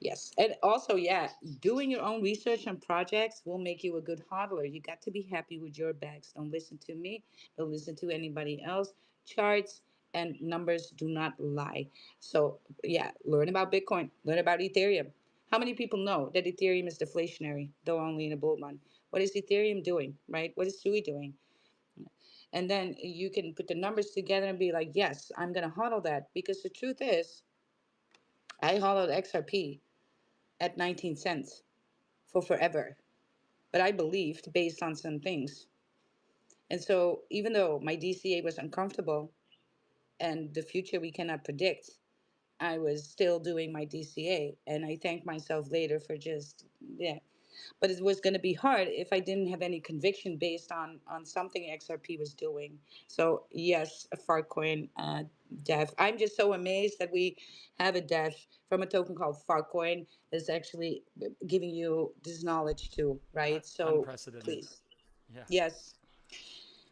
Yes. And also, yeah, doing your own research on projects will make you a good hodler. You got to be happy with your bags. Don't listen to me. Don't listen to anybody else. Charts and numbers do not lie. So, yeah, learn about Bitcoin, learn about Ethereum. How many people know that Ethereum is deflationary, though only in a bull run? What is Ethereum doing, right? What is SUI doing? And then you can put the numbers together and be like, yes, I'm going to hodl that. Because the truth is, I hodled XRP at 19 cents for forever. But I believed based on some things. And so even though my DCA was uncomfortable and the future we cannot predict, I was still doing my DCA. And I thanked myself later for just, yeah. But it was going to be hard if I didn't have any conviction based on something XRP was doing. So yes, a Farcoin dev. I'm just so amazed that we have a dev from a token called Farcoin that's actually giving you this knowledge too, right? So Unprecedented. please, Yeah. yes.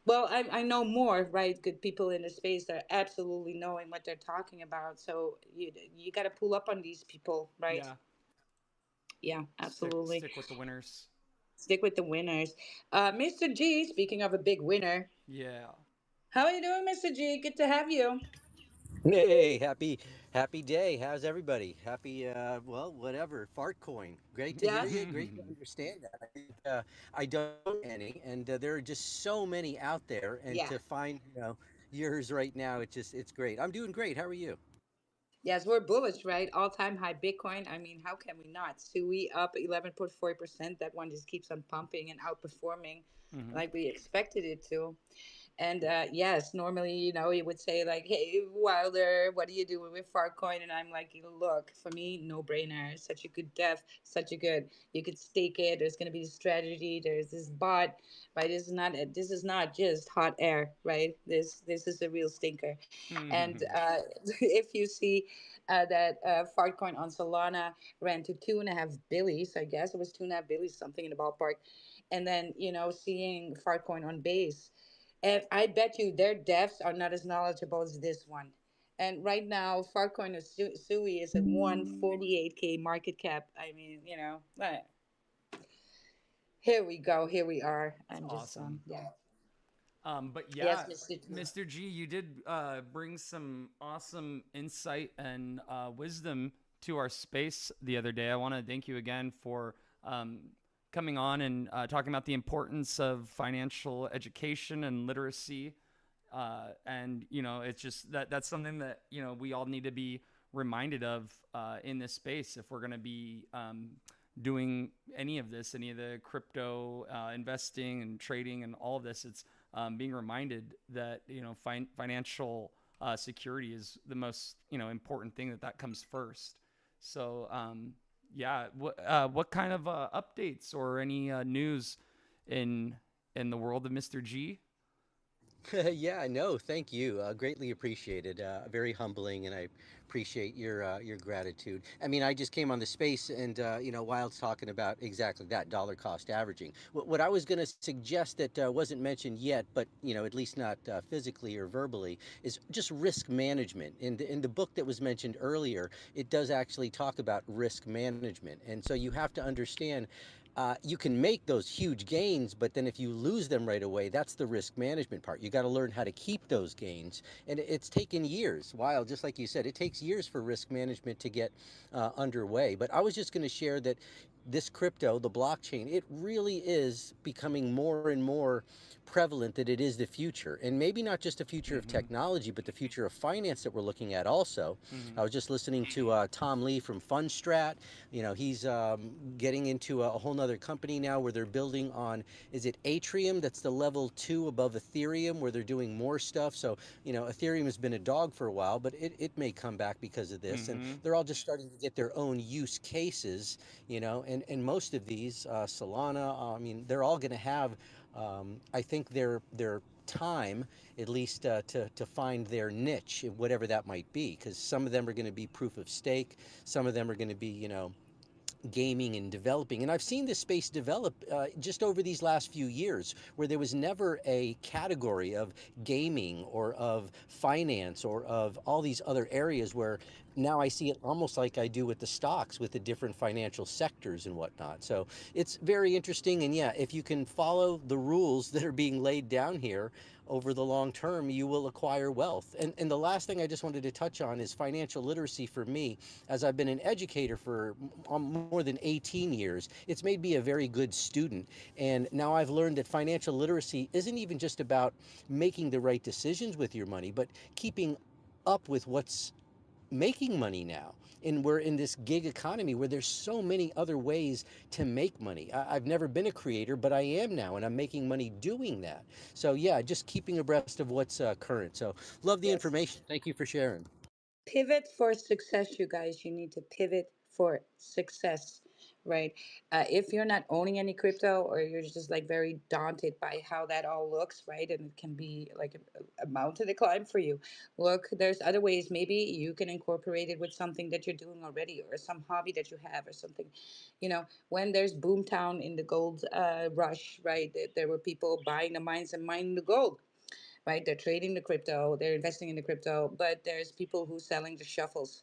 Well, I know more, right? Good people in the space that are absolutely knowing what they're talking about. So you got to pull up on these people, right? Yeah. Yeah, Stick absolutely. stick with the winners. Stick with the winners. Mr. G, speaking of a big winner, Yeah. how are you doing, Mr. G? Good to have you. Hey, happy day. How's everybody? Happy well, whatever. Fart coin. Great to hear Yes. you. Great to understand that. I think I don't own any, and there are just so many out there. And Yeah. to find yours right now, it's great. I'm doing great. How are you? Yes, we're bullish, right? All time high Bitcoin. I mean, how can we not? SUI up 11.4%. That one just keeps on pumping and outperforming Mm-hmm. like we expected it to. And yes, normally, you would say like, "Hey, Wilder, what are you doing with Farcoin?" And I'm like, "Look, for me, no brainer. Such a good dev, such a good. You could stake it. There's gonna be a strategy. There's this bot, right? This is not just hot air, right? This is a real stinker." And Mm-hmm. if you see that Farcoin on Solana ran to 2.5 billies, I guess it was 2.5 billies, something in the ballpark, and then seeing Farcoin on base. And I bet you their devs are not as knowledgeable as this one. And right now, Farcoin of Sui is at 148K market cap. I mean, here we go. Here we are. It's I'm just, awesome. yeah. But Yes, yeah, Mr. T. Mr. G, you did bring some awesome insight and wisdom to our space the other day. I want to thank you again for coming on and talking about the importance of financial education and literacy. And it's just that's something that we all need to be reminded of in this space if we're going to be doing any of this, any of the crypto investing and trading and all of this. It's being reminded that financial security is the most important thing, that comes first. So yeah, what kind of updates or any news in the world of Mr. G? Yeah, no, thank you. Greatly appreciated. Very humbling, and I appreciate your gratitude. I mean, I just came on the space, and Wild's talking about exactly that dollar cost averaging. What I was going to suggest that wasn't mentioned yet, but at least not physically or verbally, is just risk management. In the book that was mentioned earlier, it does actually talk about risk management, and so you have to understand you can make those huge gains, but then if you lose them right away, that's the risk management part. You got to learn how to keep those gains. And it's taken years. While, just like you said, it takes years for risk management to get underway. But I was just going to share that this crypto, the blockchain, it really is becoming more and more prevalent that it is the future. And maybe not just the future of Mm-hmm. technology, but the future of finance that we're looking at also. Mm-hmm. I was just listening to Tom Lee from Fundstrat. He's getting into a whole nother company now where they're building on, is it Atrium? That's the level 2 above Ethereum, where they're doing more stuff. So, Ethereum has been a dog for a while, but it may come back because of this. And Mm-hmm. they're all just starting to get their own use cases, and most of these, Solana, I mean, they're all going to have, I think their time, at least to find their niche, whatever that might be, because some of them are going to be proof of stake, some of them are going to be, gaming and developing. And I've seen this space develop just over these last few years, where there was never a category of gaming or of finance or of all these other areas, where now I see it almost like I do with the stocks, with the different financial sectors and whatnot. So it's very interesting. And yeah, if you can follow the rules that are being laid down here over the long term, you will acquire wealth. And the last thing I just wanted to touch on is financial literacy for me. As I've been an educator for more than 18 years, it's made me a very good student. And now I've learned that financial literacy isn't even just about making the right decisions with your money, but keeping up with what's making money now. And we're in this gig economy where there's so many other ways to make money. I've never been a creator, but I am now, and I'm making money doing that. So yeah, just keeping abreast of what's current. So love the Yes. information. Thank you for sharing. Pivot for success, you guys. You need to pivot for success, right? If you're not owning any crypto, or you're just like very daunted by how that all looks, right, and it can be like a mountain to climb for you, look, there's other ways. Maybe you can incorporate it with something that you're doing already, or some hobby that you have, or something. When there's boomtown in the gold rush, right, there were people buying the mines and mining the gold, right? They're trading the crypto, they're investing in the crypto, but there's people who selling the shuffles,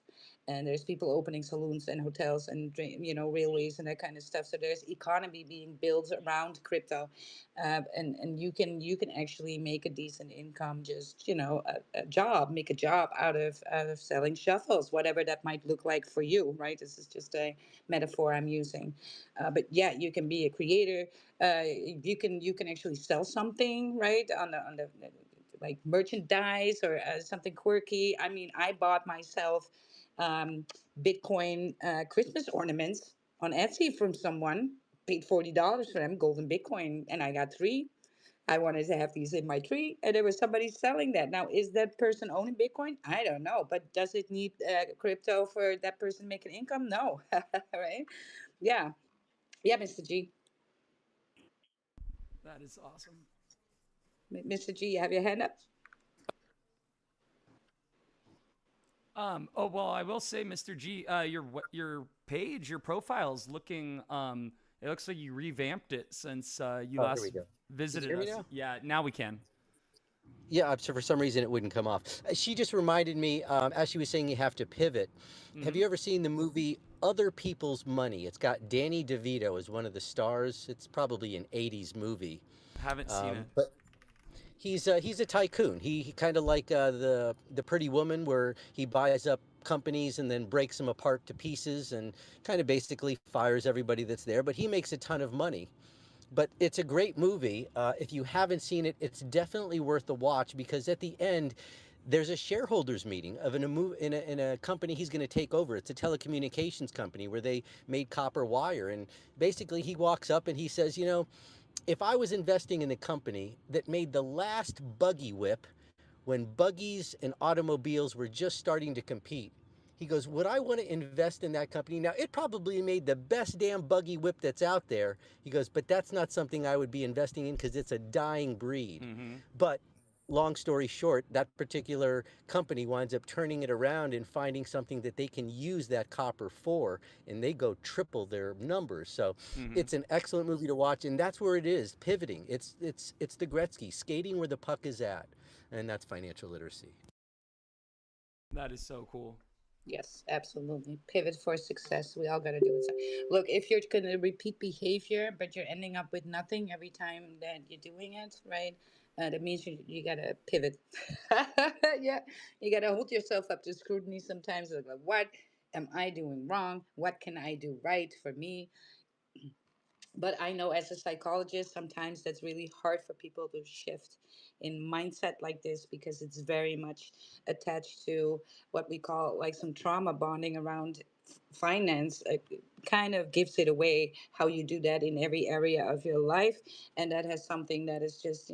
and there's people opening saloons and hotels and railways and that kind of stuff. So there's economy being built around crypto, and you can actually make a decent income, just a job, make a job out of selling shuffles, whatever that might look like for you, right? This is just a metaphor I'm using, but yeah, you can be a creator. You can actually sell something, right, on the like merchandise, or something quirky. I mean, I bought myself um, Bitcoin Christmas ornaments on Etsy from someone. Paid $40 for them, golden Bitcoin, and I got three. I wanted to have these in my tree, and there was somebody selling that. Now, is that person owning Bitcoin? I don't know, but does it need crypto for that person making income? No, right? Yeah, yeah, Mr. G. That is awesome. Mr. G, you have your hand up? Oh well, I will say, Mr. G, your page, your profile's looking. It looks like you revamped it since you Oh, here we last go. Can you visited hear me us. now? Yeah, now we can. Yeah, so for some reason it wouldn't come off. She just reminded me, as she was saying, you have to pivot. Have Mm-hmm. you ever seen the movie Other People's Money? It's got Danny DeVito as one of the stars. It's probably an '80s movie, Haven't seen it. but he's a tycoon. He kind of like the Pretty Woman, where he buys up companies and then breaks them apart to pieces and kind of basically fires everybody that's there. But he makes a ton of money. But it's a great movie. If you haven't seen it, it's definitely worth the watch, because at the end, there's a shareholders meeting of in a company he's going to take over. It's a telecommunications company where they made copper wire, and basically he walks up and he says, if I was investing in a company that made the last buggy whip when buggies and automobiles were just starting to compete, he goes, would I want to invest in that company? Now, it probably made the best damn buggy whip that's out there. He goes, but that's not something I would be investing in, because it's a dying breed. Mm-hmm. But long story short, that particular company winds up turning it around and finding something that they can use that copper for, and they go triple their numbers. So Mm-hmm. it's an excellent movie to watch, and that's where it is, pivoting. It's the Gretzky, skating where the puck is at, and that's financial literacy. That is so cool. Yes, absolutely. Pivot for success. We all got to do it. So, look, if you're going to repeat behavior, but you're ending up with nothing every time that you're doing it, right? That means you got to pivot. Yeah, you got to hold yourself up to scrutiny sometimes. Like, what am I doing wrong? What can I do right for me? But I know as a psychologist, sometimes that's really hard for people to shift in mindset like this, because it's very much attached to what we call like some trauma bonding around finance. Kind of gives it away how you do that in every area of your life, and that has something that is just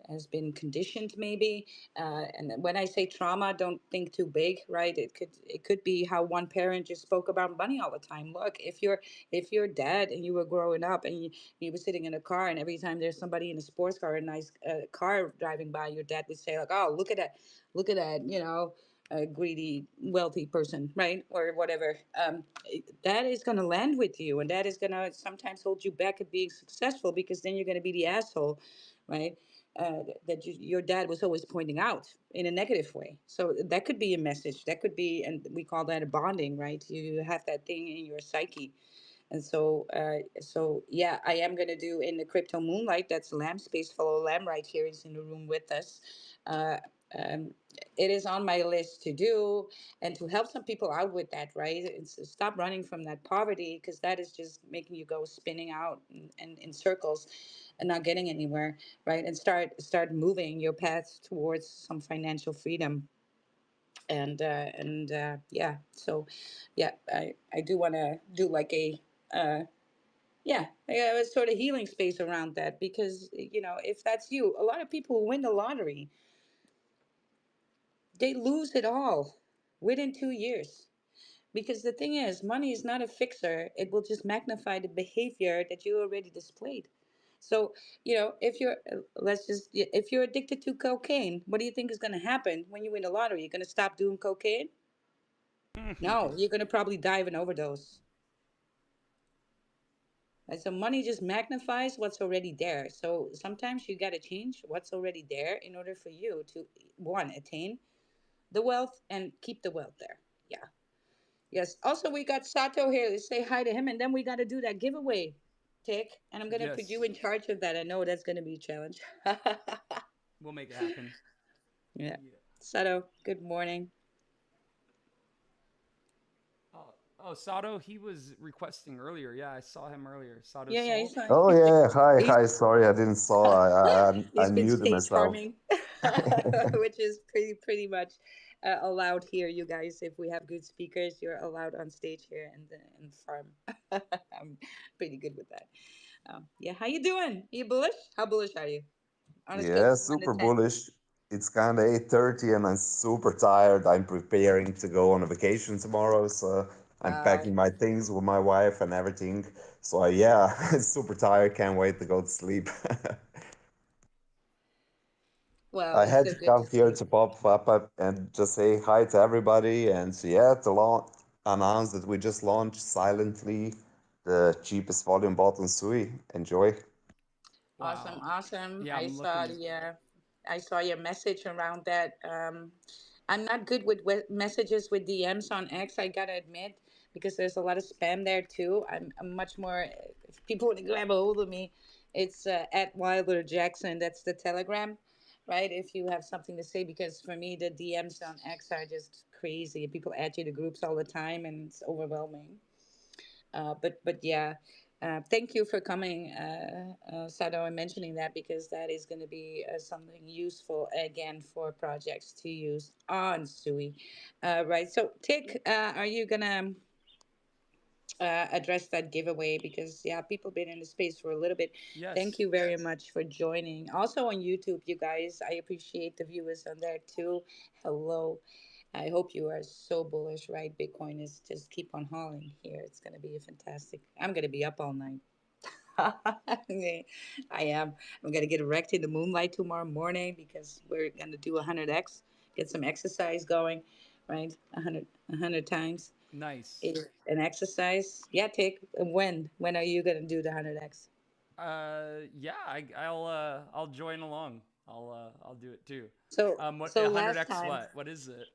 has been conditioned maybe. And when I say trauma, don't think too big, right? It could be how one parent just spoke about money all the time. Look, if you're dad and you were growing up and you were sitting in a car, and every time there's somebody in a sports car, a nice car driving by, your dad would say like, oh, look at that, a greedy, wealthy person, right? Or whatever. That is going to land with you, and that is going to sometimes hold you back at being successful because then you're going to be the asshole, right? That your dad was always pointing out in a negative way. So that could be a message. That could be, and we call that a bonding, right? You have that thing in your psyche. And so yeah, I am gonna do in the crypto moonlight. That's Lamb Space Fellow Lamb right here is in the room with us. Uh, um, it is on my list to do and to help some people out with that, right? It's stop running from that poverty because that is just making you go spinning out and in circles and not getting anywhere, right? And start moving your path towards some financial freedom. And yeah, so yeah, I do want to do like a uh, yeah, a sort of healing space around that because if that's you, a lot of people who win the lottery, they lose it all within 2 years. Because the thing is, money is not a fixer. It will just magnify the behavior that you already displayed. So, if you're, if you're addicted to cocaine, what do you think is going to happen when you win the lottery? You're going to stop doing cocaine? No, you're going to probably die of an overdose. Right? So money just magnifies what's already there. So sometimes you got to change what's already there in order for you to, one, attain the wealth and keep the wealth there. Yeah. Yes. Also, we got Sato here. Let's say hi to him. And then we got to do that giveaway, Tick. And I'm going to put you Yes, in charge of that. I know that's going to be a challenge. we'll make it happen. Yeah. Yeah. Sato, good morning. Oh, Sato, he was requesting earlier. Yeah, I saw him earlier. Sato Yeah, yeah. Soul. Oh yeah, hi, He's hi. Sorry, I didn't saw. I he's been muted stage myself. farming, which is pretty much allowed here. You guys, if we have good speakers, you're allowed on stage here and farm. I'm pretty good with that. Yeah, how you doing? You bullish? How bullish are you on a scale Yeah, from one to super ten? bullish. It's kind of 8:30 and I'm super tired. I'm preparing to go on a vacation tomorrow, so I'm Wow. packing my things with my wife and everything. So yeah, super tired. Can't wait to go to sleep. Well, I it's had so to good come to here see. to pop up and just say hi to everybody. And so, yeah, to announce that we just launched silently the cheapest volume bot on SUI. Enjoy. Awesome, Wow. awesome. Yeah, I'm looking. I saw your message around that. I'm not good with messages with DMs on X. I gotta admit because there's a lot of spam there too. I'm much more. If people want to grab a hold of me, it's at Wilder Jackson. That's the Telegram, right? If you have something to say, because for me the DMs on X are just crazy. People add you to groups all the time, and it's overwhelming. But yeah, thank you for coming, Sado, and mentioning that because that is going to be something useful again for projects to use on SUI. Right. So, Tick, are you gonna address that giveaway? Because yeah, people been in the space for a little bit. Thank Yes. you very much for joining. Also on YouTube, you guys, I appreciate the viewers on there too. Hello. I hope you are so bullish, right? Bitcoin is just keep on hauling here. It's going to be fantastic. I'm going to be up all night. I am. I'm going to get erect in the moonlight tomorrow morning because we're going to do 100x, get some exercise going, right? 100 times Nice. is an exercise. Yeah, take when are you going to do the 100x? Yeah, I'll join along. I'll do it too. What So last 100x? time, What? What is it?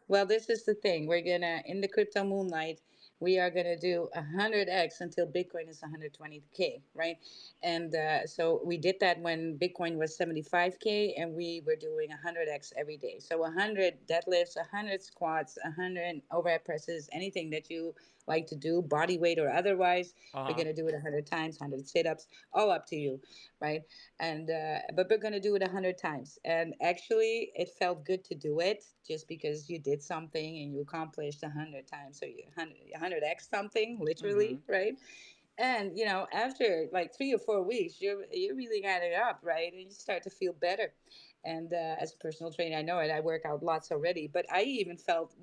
well, this is the thing. We're gonna in the crypto moonlight. We are gonna do 100x until Bitcoin is 120K, right? And so we did that when Bitcoin was 75K, and we were doing 100x every day. So 100 deadlifts, 100 squats, 100 overhead presses, anything that you like to do, body weight or otherwise. Uh We're huh. gonna do it 100 times, 100 sit-ups, all up to you, right? And but we're gonna do it 100 times. And actually, it felt good to do it just because you did something and you accomplished 100 times. So you 100x something, Mm-hmm. literally, right? And after like 3 or 4 weeks, you really got it up, right? And you start to feel better. And as a personal trainer, I know it. I work out lots already, but I even felt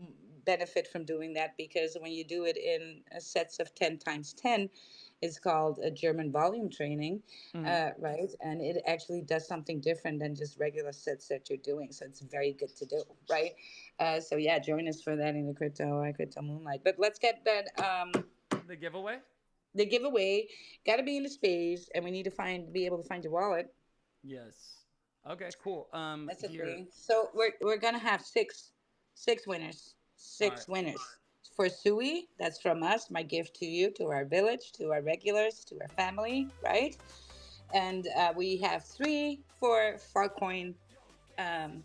benefit from doing that, because when you do it in sets of 10 times 10, it's called a German volume training, Mm-hmm. right? And it actually does something different than just regular sets that you're doing. So it's very good to do, right? So yeah, join us for that in the crypto moonlight. But let's get that The giveaway. the giveaway. Got to be in the space, and we need to be able to find your wallet. Yes. Okay. Cool. That's the Here. thing. So we're gonna have six winners. All right. Six winners. For SUI, that's from us, my gift to you, to our village, to our regulars, to our family, right? And we have three for Farcoin, um,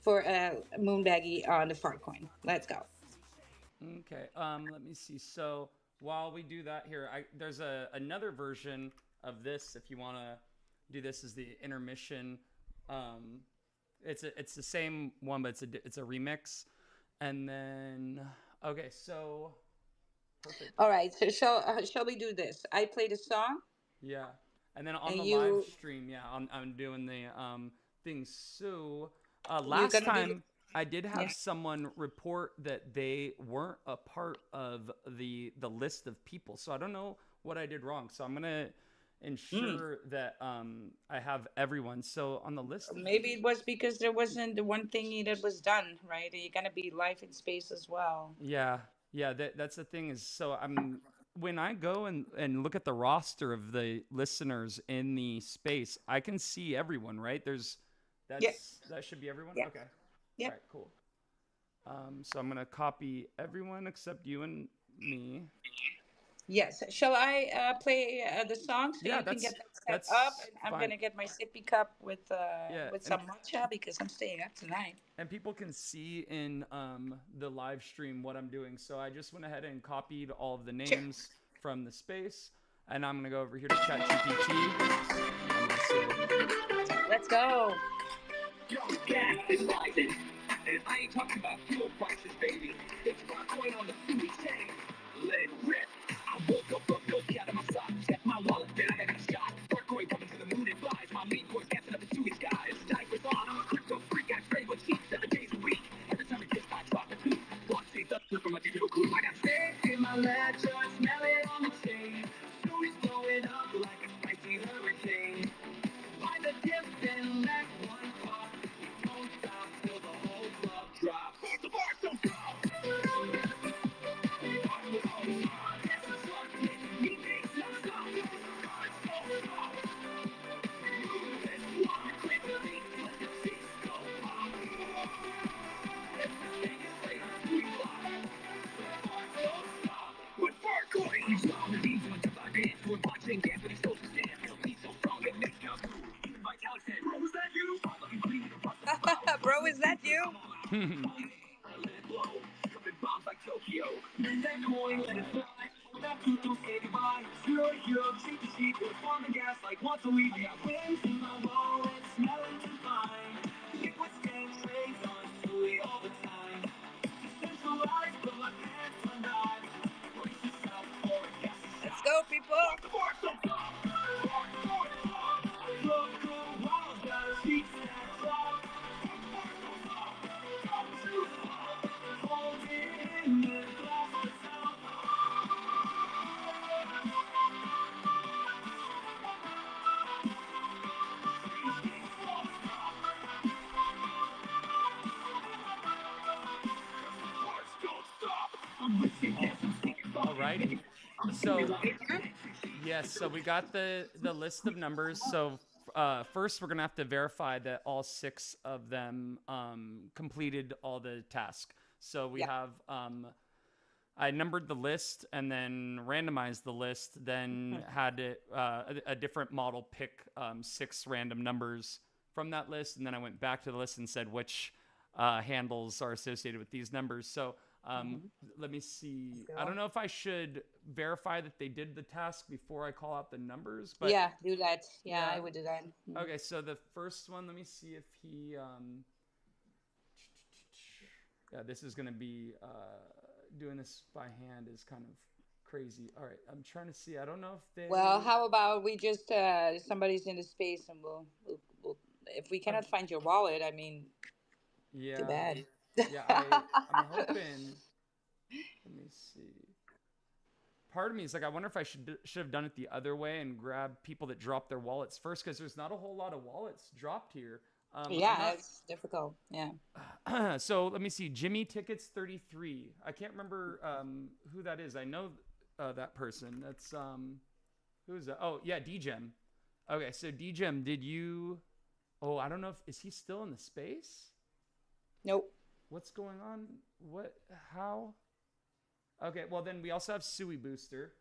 for Moonbaggy on the Farcoin. Let's go. Okay. Let me see. So while we do that here, there's another version of this. If you want to do this as the intermission, um, it's the same one, but it's a remix. And then okay, so perfect. All right. So shall we do this? I play the song, Yeah. And then on and the live you stream, yeah, I'm doing the thing. So you're last gonna do. time I did Yeah. have someone report that they weren't a part of the list of people. So I don't know what I did wrong. So I'm gonna Hmm. ensure that I have everyone. So on the list of Maybe it was because there wasn't the one thingy that was done, right? You're gonna be live in space as well. yeah, yeah, that's the thing is so I'm when I go and look at the roster of the listeners in the space, I can see everyone, right? Yeah. That should be everyone. Yeah. Okay. All Yeah. right, cool. So I'm gonna copy everyone except you and me. Yes. Shall I play the song so Yeah, you can get that set up? that's And I'm fine. gonna get my sippy cup Yeah, with some matcha because I'm staying up tonight. and people can see in the live stream what I'm doing. So I just went ahead and copied all of the Sure. names from the space, and I'm gonna go over here to ChatGPT, and I'm gonna say, Let's go. Yo, gas is rising. And I ain't talking about fuel prices, baby. It's rock coin on the SUI chain. Let it rip. I woke up, broke no cat in my socks. Check my wallet, then I got a shot. Rock coin coming to the moon and flies. My lead course gassing up the SUI skies. Diapers on, I'm a crypto freak. I trade with cheap 7 days a week. Every time it gets, I drop a tooth. Watch these up from my digital crew. I got steak in my ledger, smell it on the chain. SUI's blowing up like a spicy hurricane. Find the dip, then let one pop. Don't stop till the whole club drops. The bar don't stop. With far coins, all the needs of a dance to a watching dance, but he's supposed to stand. He's so strong that makes counts cool. Even Vitalik said, bro, was that you? I'm looking clean, the rust of the clouds. Bro, is that you? Let it blow. Dropping bombs like Tokyo. Bend that coin, let it fly. Hold that truth, don't say goodbye. Zero, hero, cheap to cheap. We're on the gas like once a week. I got wings in my wallet, smelling too fine. Liquid skin trades on Sui all the time. Decentralized, but my pants undone. Brace yourself for a gassy Let's shock. go, people. The bar don't stop. Look, wild, got a cheap snap drop. Hold it in the glass, the sound. "Oh, alrighty." So yes, so we got the list of numbers. So first, we're gonna have to verify that all six of them completed all the task. So we Yeah. have I numbered the list and then randomized the list. Then had a different model pick six random numbers from that list, and then I went back to the list and said which handles are associated with these numbers. So Mhm. let me Let's see. I don't go. know if I should verify that they did the task before I call out the numbers, but Yeah, do that. Yeah, I yeah. would do that. Mhm. Okay, so the first one, let me see if he. Yeah, this is gonna be doing this by hand is kind of crazy. All right, I'm trying to see. I don't know if Well, they. how about we just somebody's in the space, and we'll if we Uh, cannot find your wallet, I mean, too yeah. bad. Yeah, I'm hoping. Let me see. Part of me is like, I wonder if I should have done it the other way and grab people that drop their wallets first, because there's not a whole lot of wallets dropped here. I'm Yeah, not. it's difficult. Yeah. So let me see. Jimmy Tickets 33. I can't remember who that is. I know that person. That's who is that? Oh yeah, DGem. Okay, so DGem, did you? Oh, I don't know if is he still in the space? Nope. What's going on? What? How? Okay, well then we also have SUI Booster.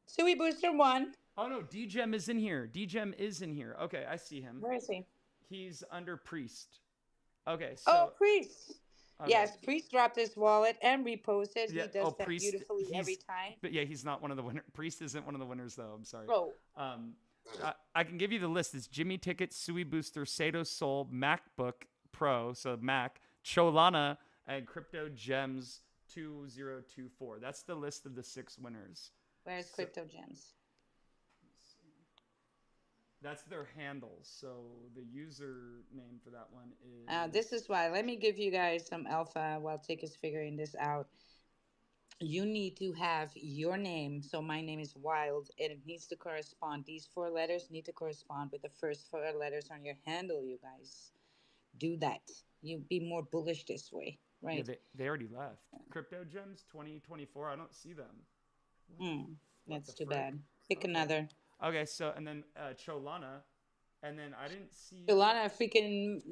Sui Booster one. Oh no, DGem is in here. DGem is in here. Okay, I see him. Where is he? He's under Priest. Okay, Oh, so Priest. okay. Yes, Priest dropped his wallet and reposted. Yeah. He Oh, does that Priest. beautifully every He's. time. But yeah, he's not one of the winners. Priest isn't one of the winners though. I'm sorry. Oh, Um, I can give you the list. It's Jimmy Ticket, Sui Booster, Sato Soul, MacBook Pro, so Mac, Cholana, and Crypto Gems 2024. That's the list of the 6 winners. where's So Crypto Gems? that's their handles. So the user name for that one This is. is why. Let me give you guys some alpha while Tick is figuring this out. You need to have your name. So my name is Wild, and it needs to correspond. These 4 letters need to correspond with the first 4 letters on your handle, you guys. Do that. You be more bullish this way, Yeah, right? they already left. Crypto Gems 2024. I don't see them. What the Hmm. what That's the too frick? bad. Pick Okay. another. Okay, so and then Cholana, and then I didn't see Solana freaking,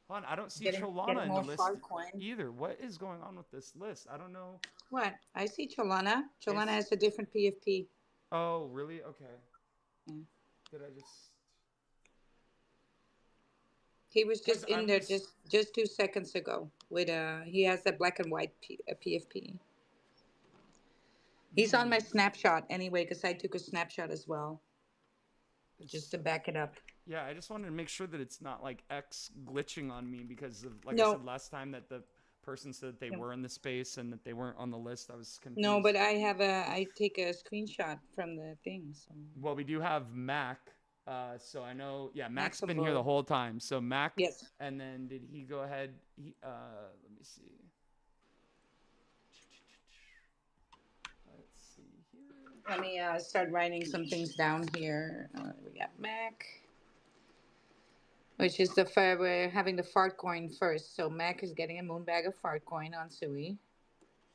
Hold on, I don't see getting Cholana in the more list Farcoin. either. What is going on with this list? I don't know. What? I see Cholana. Cholana It's has a different PFP. oh really? Okay. Yeah. Did I just He was because just in there just 2 seconds ago with he has a black and white PFP. He's on my hmm snapshot anyway because I took a snapshot as well just it's to back it up. yeah, I just wanted to make sure that it's not like X glitching on me because of like I No, said last time that the person said that they no, were in the space and that they weren't on the list. I was no, confused. but I take a screenshot from the thing. So Well, we do have Mac. So I know, yeah, Mac's Max been here the aboard. whole time. So Mac, Yes. and then did he go ahead? Let me see. Let's see here. Let me start writing some things down here. We got Mac, which is the we're having the fart coin first. So Mac is getting a moon bag of fart coin on Sui.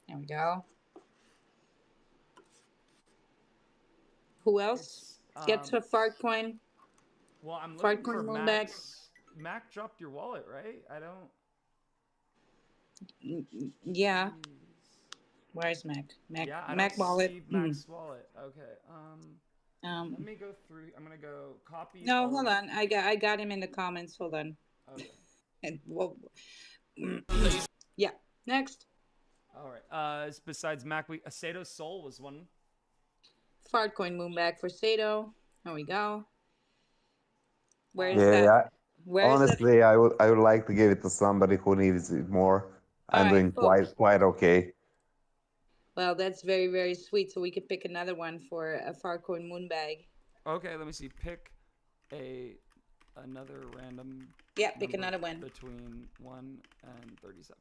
There we go. Who else It's gets a fart coin? well, I'm Fart looking for coin moon bag. Mac's. Mac dropped your wallet, right? I don't. Yeah. Jeez. Where's Mac? Mac Yeah, I don't Mac wallet. see Mac's wallet. Okay. Let Um. me go through. I'm gonna go copy No, all hold of. on. I got him in the comments. Hold on. Okay. And well, yeah. Next, All right. Besides Mac, we Asato Soul was one. fart coin moon bag for Sato. There we go. Where is Um. that? Yeah, Where is that? honestly, I would like to give it to somebody who needs it more. All I'm right, doing cool. quite okay. Well, that's very, very sweet. So we can pick another one for a Farcoin moon bag. Okay. Let me see. Pick a another random Yeah, pick number another one. between 1 and 37.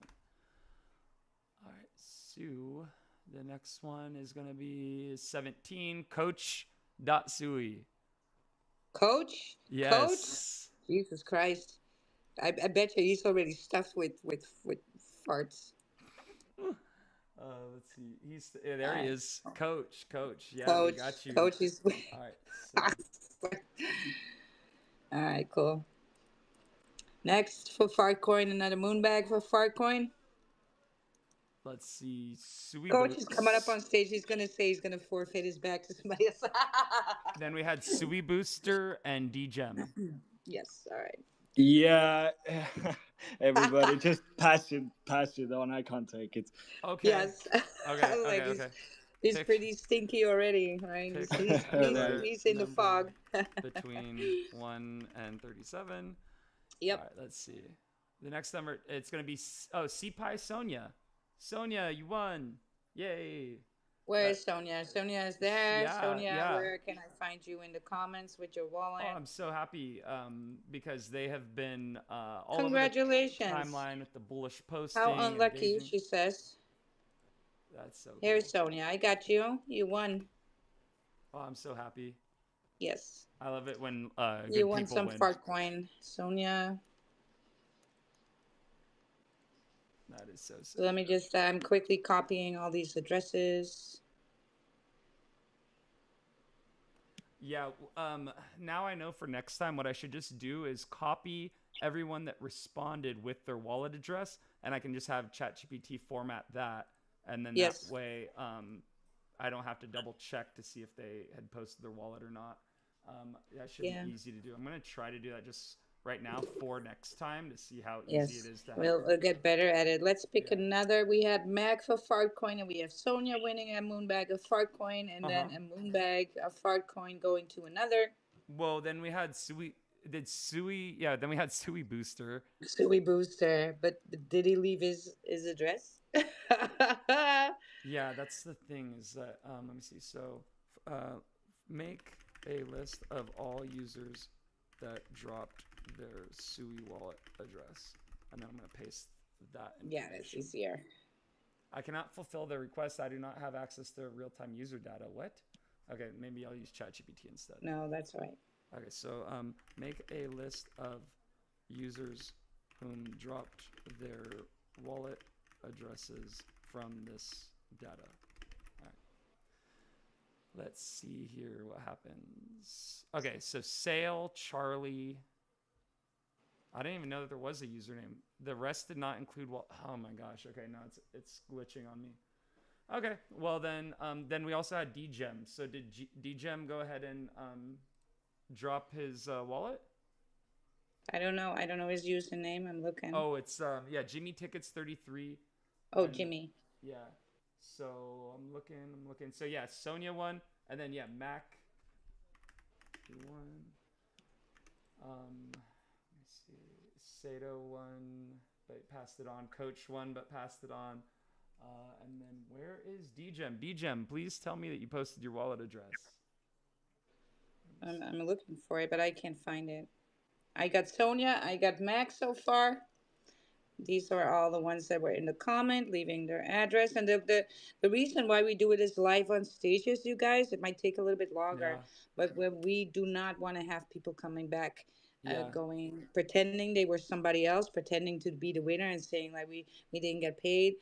All right, Sue. The next one is going to be 17. Coach.sui. Coach. Yes. Jesus Christ! I bet you he's already stuffed with farts. Let's see. There All he right, is. Coach. Yeah, we Coach. got you. Coach is. All right. So All right, cool. Next for Farcoin, another moon bag for Farcoin. let's see. Sui Coach is coming up Boots. on stage. He's gonna say he's gonna forfeit his bag to somebody else. Then we had Sui Booster and D-Gem. Yes. All right. Yeah, everybody, just pass it on. I can't take it. Okay. Yes. Okay. Like Okay. Okay. he's Pick pretty stinky already, right? pick Right. another He's in the number fog. between 1 and 37. All Yep. right, let's see. The next number, it's going to be, CPI Sonia. Sonia, you won. Yay. Where is Sonia? Sonia is there. Yeah, Sonia, yeah. where can I find you in the comments with your Oh, wallet? I'm so happy because they have been all over the Congratulations. timeline with the bullish How posting, unlucky, engaging. she says. That's so Here's cool. Sonia. I got you. You won. Oh, I'm so happy. Yes. I love it when You good won people some win. fart coin, Sonia. That is so So let sick. me just, I'm quickly copying all these addresses. Yeah. Now I know for next time what I should just do is copy everyone that responded with their wallet address, and I can just have ChatGPT format that, and then that Yes. way I don't have to double check to see if they had posted their wallet or not. That should be Yeah. easy to do. I'm gonna try to do that just right now for next time to see how easy it Yes. is to have. We'll get better at it. Let's pick Yeah. another. We had Mac for fart coin, and we have Sonia winning a moonbag of fart coin, and Uh huh. then a moonbag of fart coin going to another. Well, then we had Sui. Did Sui? Yeah. Then we had Sui Booster. Suey Booster. But did he leave his address? Yeah, that's the thing is that let me see. So, uh, make a list of all users that dropped their SUI wallet address, and then I'm gonna paste that Yeah, that's information. easier. I cannot fulfill the request. I do not have access to real-time user data. What? Okay, maybe I'll use ChatGPT instead. No, that's right. Okay, so make a list of users whom dropped their wallet addresses from this data. All right. Let's see here what happens. Okay, so Sale, Charlie. I didn't even know that there was a username. The rest did not include. Well, oh my gosh. Okay, now it's glitching on me. Okay, well then we also had DGem. So did DGem go ahead and drop his wallet? I don't know. I don't know his username. I'm looking. Oh, it's yeah, Jimmy Tickets 33, Oh, and Jimmy. yeah. So I'm looking. So yeah, Sonia won, and then yeah, Mac he won. Let me see. Sato won, but passed it on. Coach won, but passed it on. And then where is DGem? DGem, please tell me that you posted your wallet address. I'm looking for it, but I can't find it. I got Sonia. I got Max so far. These are all the ones that were in the comment, leaving their address. And the reason why we do it is live on stages, you guys. It might take a little bit longer, Yeah, but when we do not want to have people coming back, yeah, going pretending they were somebody else, pretending to be the winner, and saying like we didn't get paid.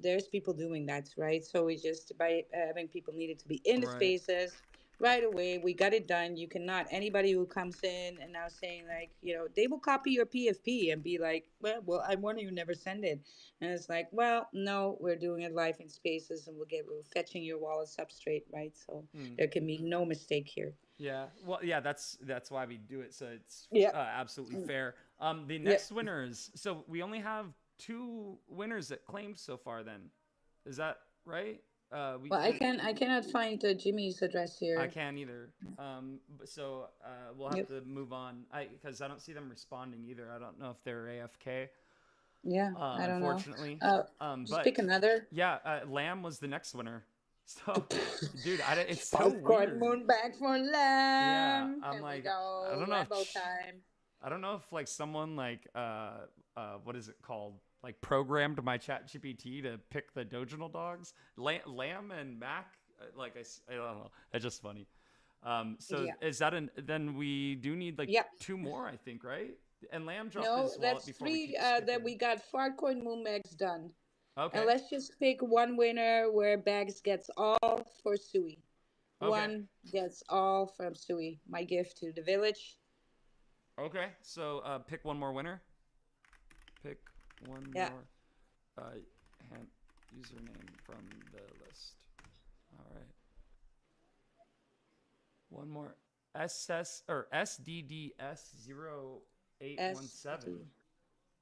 There's people doing that, right? So we just by having people needed to be in the right. spaces right away. We got it done. You cannot anybody who comes in and now saying like, they will copy your PFP and be like, well, I wonder you never send it, and it's like, well, no, we're doing it live in spaces, and we're fetching your wallet substrate, right? So Hmm. there can be no mistake here. Yeah, well, yeah, that's why we do it, so it's Yeah, absolutely fair. The yeah. next winners. So we only have two winners that claimed so far. Then, is that right? Well, I cannot find Jimmy's address I here. can't either. So we'll have Yep. to move on. Because I don't see them responding either. I don't know if they're AFK. Yeah, I don't know. Unfortunately. Just pick But another. yeah, Lamb was the next winner. So, dude, it's so Popcorn weird. moon back for Yeah, lamb. I'm Here we like, I go. don't know if Rambo time. I don't know if like someone like what is it called? Like programmed my chat GPT to pick the Doginal dogs. Lamb and Mac, I don't know. It's just funny. So Yeah. is that then we do need like Yep. two more, I think, right? And Lamb dropped No, his wallet that's before we three keep that skipping. we got Farcoin Moonbags done. And Okay. let's just pick one winner where Bags gets all for Sui. Okay. One gets all from Sui. My gift to the village. Okay. So pick one more winner. Pick one Yeah. more hand username from the list. All right. One more. SS or SDDS0817. SD.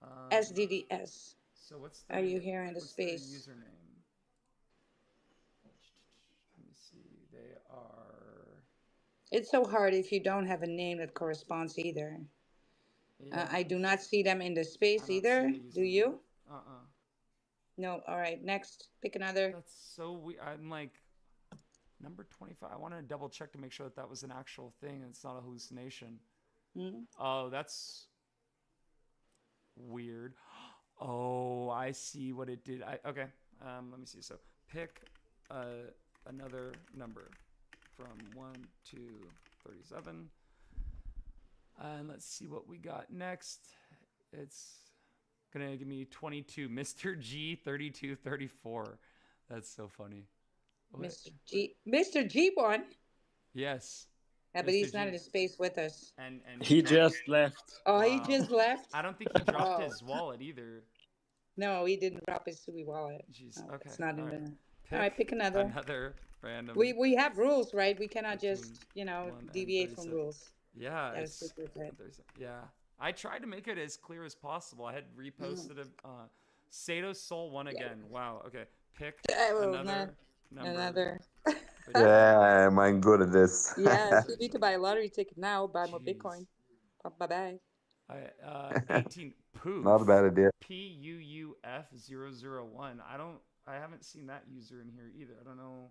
Um, SDDS. so Are you here in the what's their space? username? Let me see. They are It's so hard if you don't have a name that corresponds either. yeah. I do not see them in the I space don't see either. the Do username. you? Uh-uh. No. All right. Next. Pick another. That's so weird. I'm like number 25. I want to double check to make sure that that was an actual thing and it's not a hallucination. Mm. Oh, that's weird. Oh, I see what it did. Okay. Let me see. So pick another number from 1 to 37. And let's see what we got next. It's gonna give me 22. Mr. G 3234. That's so funny. What? Mr. G one. Yes, Yeah, but Mr. he's not in G. the space with us. And he He dropped. just left. Oh, he Wow. just left. I don't think he dropped Oh his wallet either. no, he didn't drop his SUI wallet. Jeez. No, Okay. it's not All in right. the. All right, Pick pick another. another random We have rules, right? We cannot between just 1 and deviate from 37. rules. Yeah, Gotta it's stick with it. yeah. I tried to make it as clear as possible. I had Mm. reposted a Sato Soul one Yeah. again. Wow. Okay. Pick Oh, not another number another. between. Yeah, I'm good at this. Yes, you need to buy a lottery ticket now. Buy more Jeez. Bitcoin. Bye bye. 18 Not a poof. bad idea. PUUF001. I haven't seen that user in here either. I don't know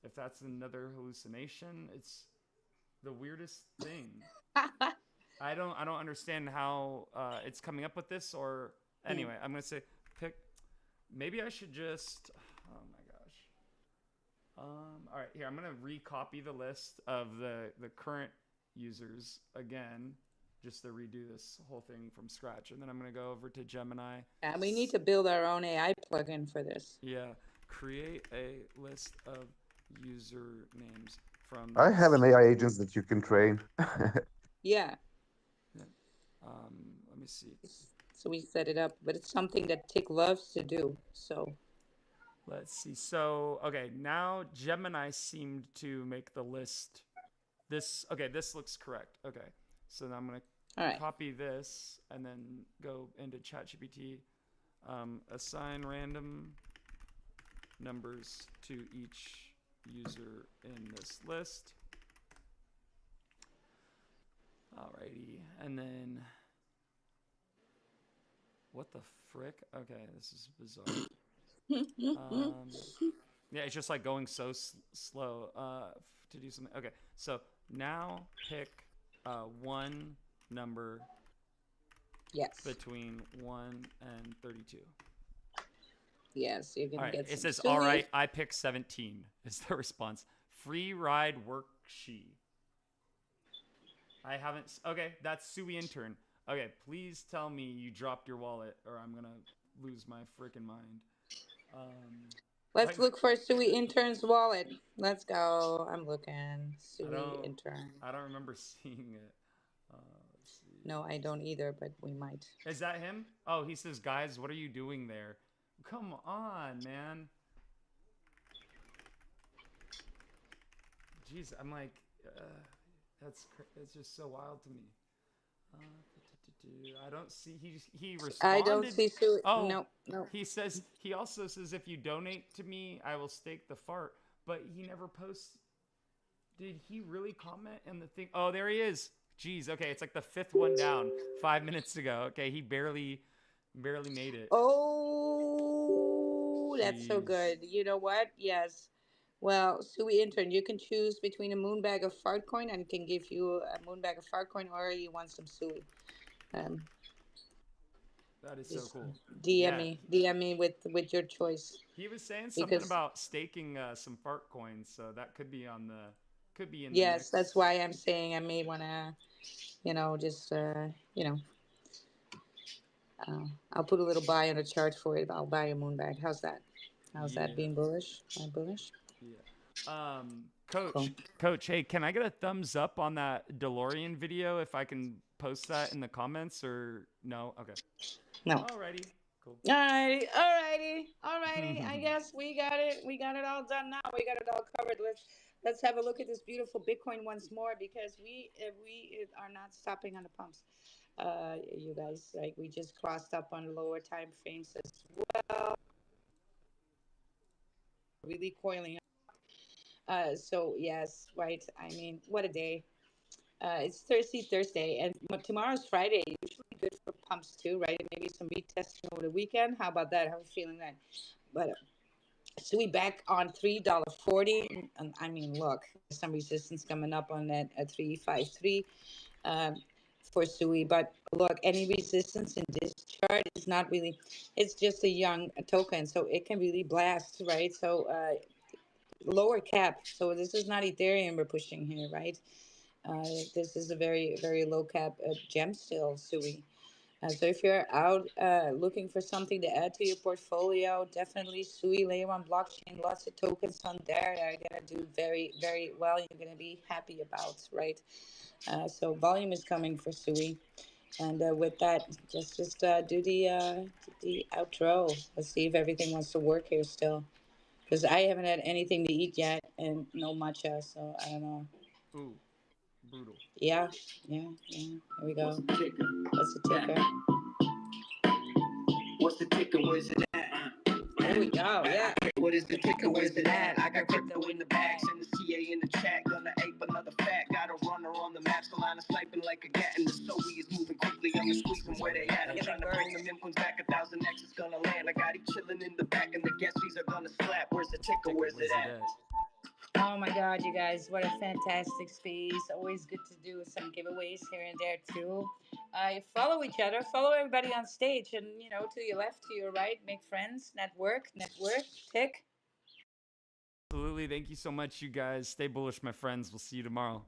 if that's another hallucination. It's the weirdest thing. I don't understand how it's coming up with this or Mm. anyway, I'm going to say pick maybe I should just oh my gosh. All right, here I'm going to recopy the list of the current users again just to redo this whole thing from scratch and then I'm going to go over to Gemini. And we need to build our own AI plugin for this. Yeah, create a list of user names from I have this. an AI agent that you can train. Yeah. Yeah. Let me see. So we set it up, but it's something that Tick loves to do. So Let's see. So, okay, now Gemini seemed to make the list. This looks correct. Okay. So now I'm going all to right. copy this and then go into ChatGPT. Assign random numbers to each user in this list. Alrighty. And then, what the frick? Okay, this is bizarre. Yeah, it's just like going so slow to do something. Okay, so now pick one number Yes. between 1 and 32. Yes, you're All gonna right, get it some says, all SUI. right, I picked 17 is the response. Free ride worksheet. I haven't, okay, that's SUI intern. Okay, please tell me you dropped your wallet or I'm gonna lose my freaking mind. Let's Like, look for SUI intern's wallet. Let's go. I'm looking. I SUI don't, intern. I don't remember seeing it. Let's see. No, I don't either, but we might. Is that him? Oh, he says, guys, what are you doing there? Come on, man. Jeez, I'm like, that's just so wild to me. I don't see. He I don't responded. see SUI. Oh, No, no. he also says if you donate to me, I will stake the fart. But he never posts. Did he really comment in the thing? Oh, there he is. Jeez. Okay, it's like the fifth one down. 5 minutes ago. Okay, he barely made it. Oh, that's so Jeez. good. You know what? Yes. Well, SUI intern, you can choose between a moon bag of fart coin and can give you a moon bag of fart coin, or you want some SUI. Um, That is so just cool. Yeah, DM me with your choice he was saying something because about staking some fart coins, so that could be in the yes, that's mix. why I'm saying I may wanna, just I'll put a little buy on the chart for it. I'll buy a moon bag. How's that? How's that Yeah, being bullish? Am I bullish? yeah. Cool. Coach, hey, can I get a thumbs up on that DeLorean video if I can post that in the comments or no? Okay. No. Alrighty. Cool. Alrighty. I guess we got it. We got it all done now. We got it all covered. Let's have a look at this beautiful Bitcoin once more because we are not stopping on the pumps. You guys, like we just crossed up on lower time frames as well. Really coiling. So yes, right. I mean, what a day. It's Thursday, and tomorrow's Friday. Usually good for pumps too, right? Maybe some retesting over the weekend. How about that? How are you feeling that? But SUI back on $3.40. And I mean, look, there's some resistance coming up on that at 353 um, for SUI. But look, any resistance in this chart is not really, it's just a young token. So it can really blast, right? So lower cap. So this is not Ethereum we're pushing here, right? This is a very, very low cap gem still, SUI. So if you're out looking for something to add to your portfolio, definitely SUI layer on blockchain. Lots of tokens on there that are gonna do very, very well. You're gonna be happy about, right? So volume is coming for SUI, and with that, just the outro. Let's see if everything wants to work here still, because I haven't had anything to eat yet and no matcha, so I don't know. Ooh, brutal. Yeah, yeah, yeah. Here we go. What's the ticker? What's the ticker? Where's it at? Here we go. Yeah. What is the ticker? Where's it at? I got crypto in the bag. Send the CA in the chat. Gonna ape another fact. Got a runner on the map. The line is sniping like a gat. And the SOE is moving quickly. I'm squeezing where they at. I'm trying to bring the Mimquins back. 1,000x is gonna land. I got he chilling in the back. And the gas fees are gonna slap. Where's the ticker? Where's it at? Oh my God, you guys, what a fantastic space. Always good to do some giveaways here and there too. Follow each other, follow everybody on stage, and to your left, to your right, make friends, network, tick. Absolutely. Thank you so much, you guys. Stay bullish, my friends. We'll see you tomorrow.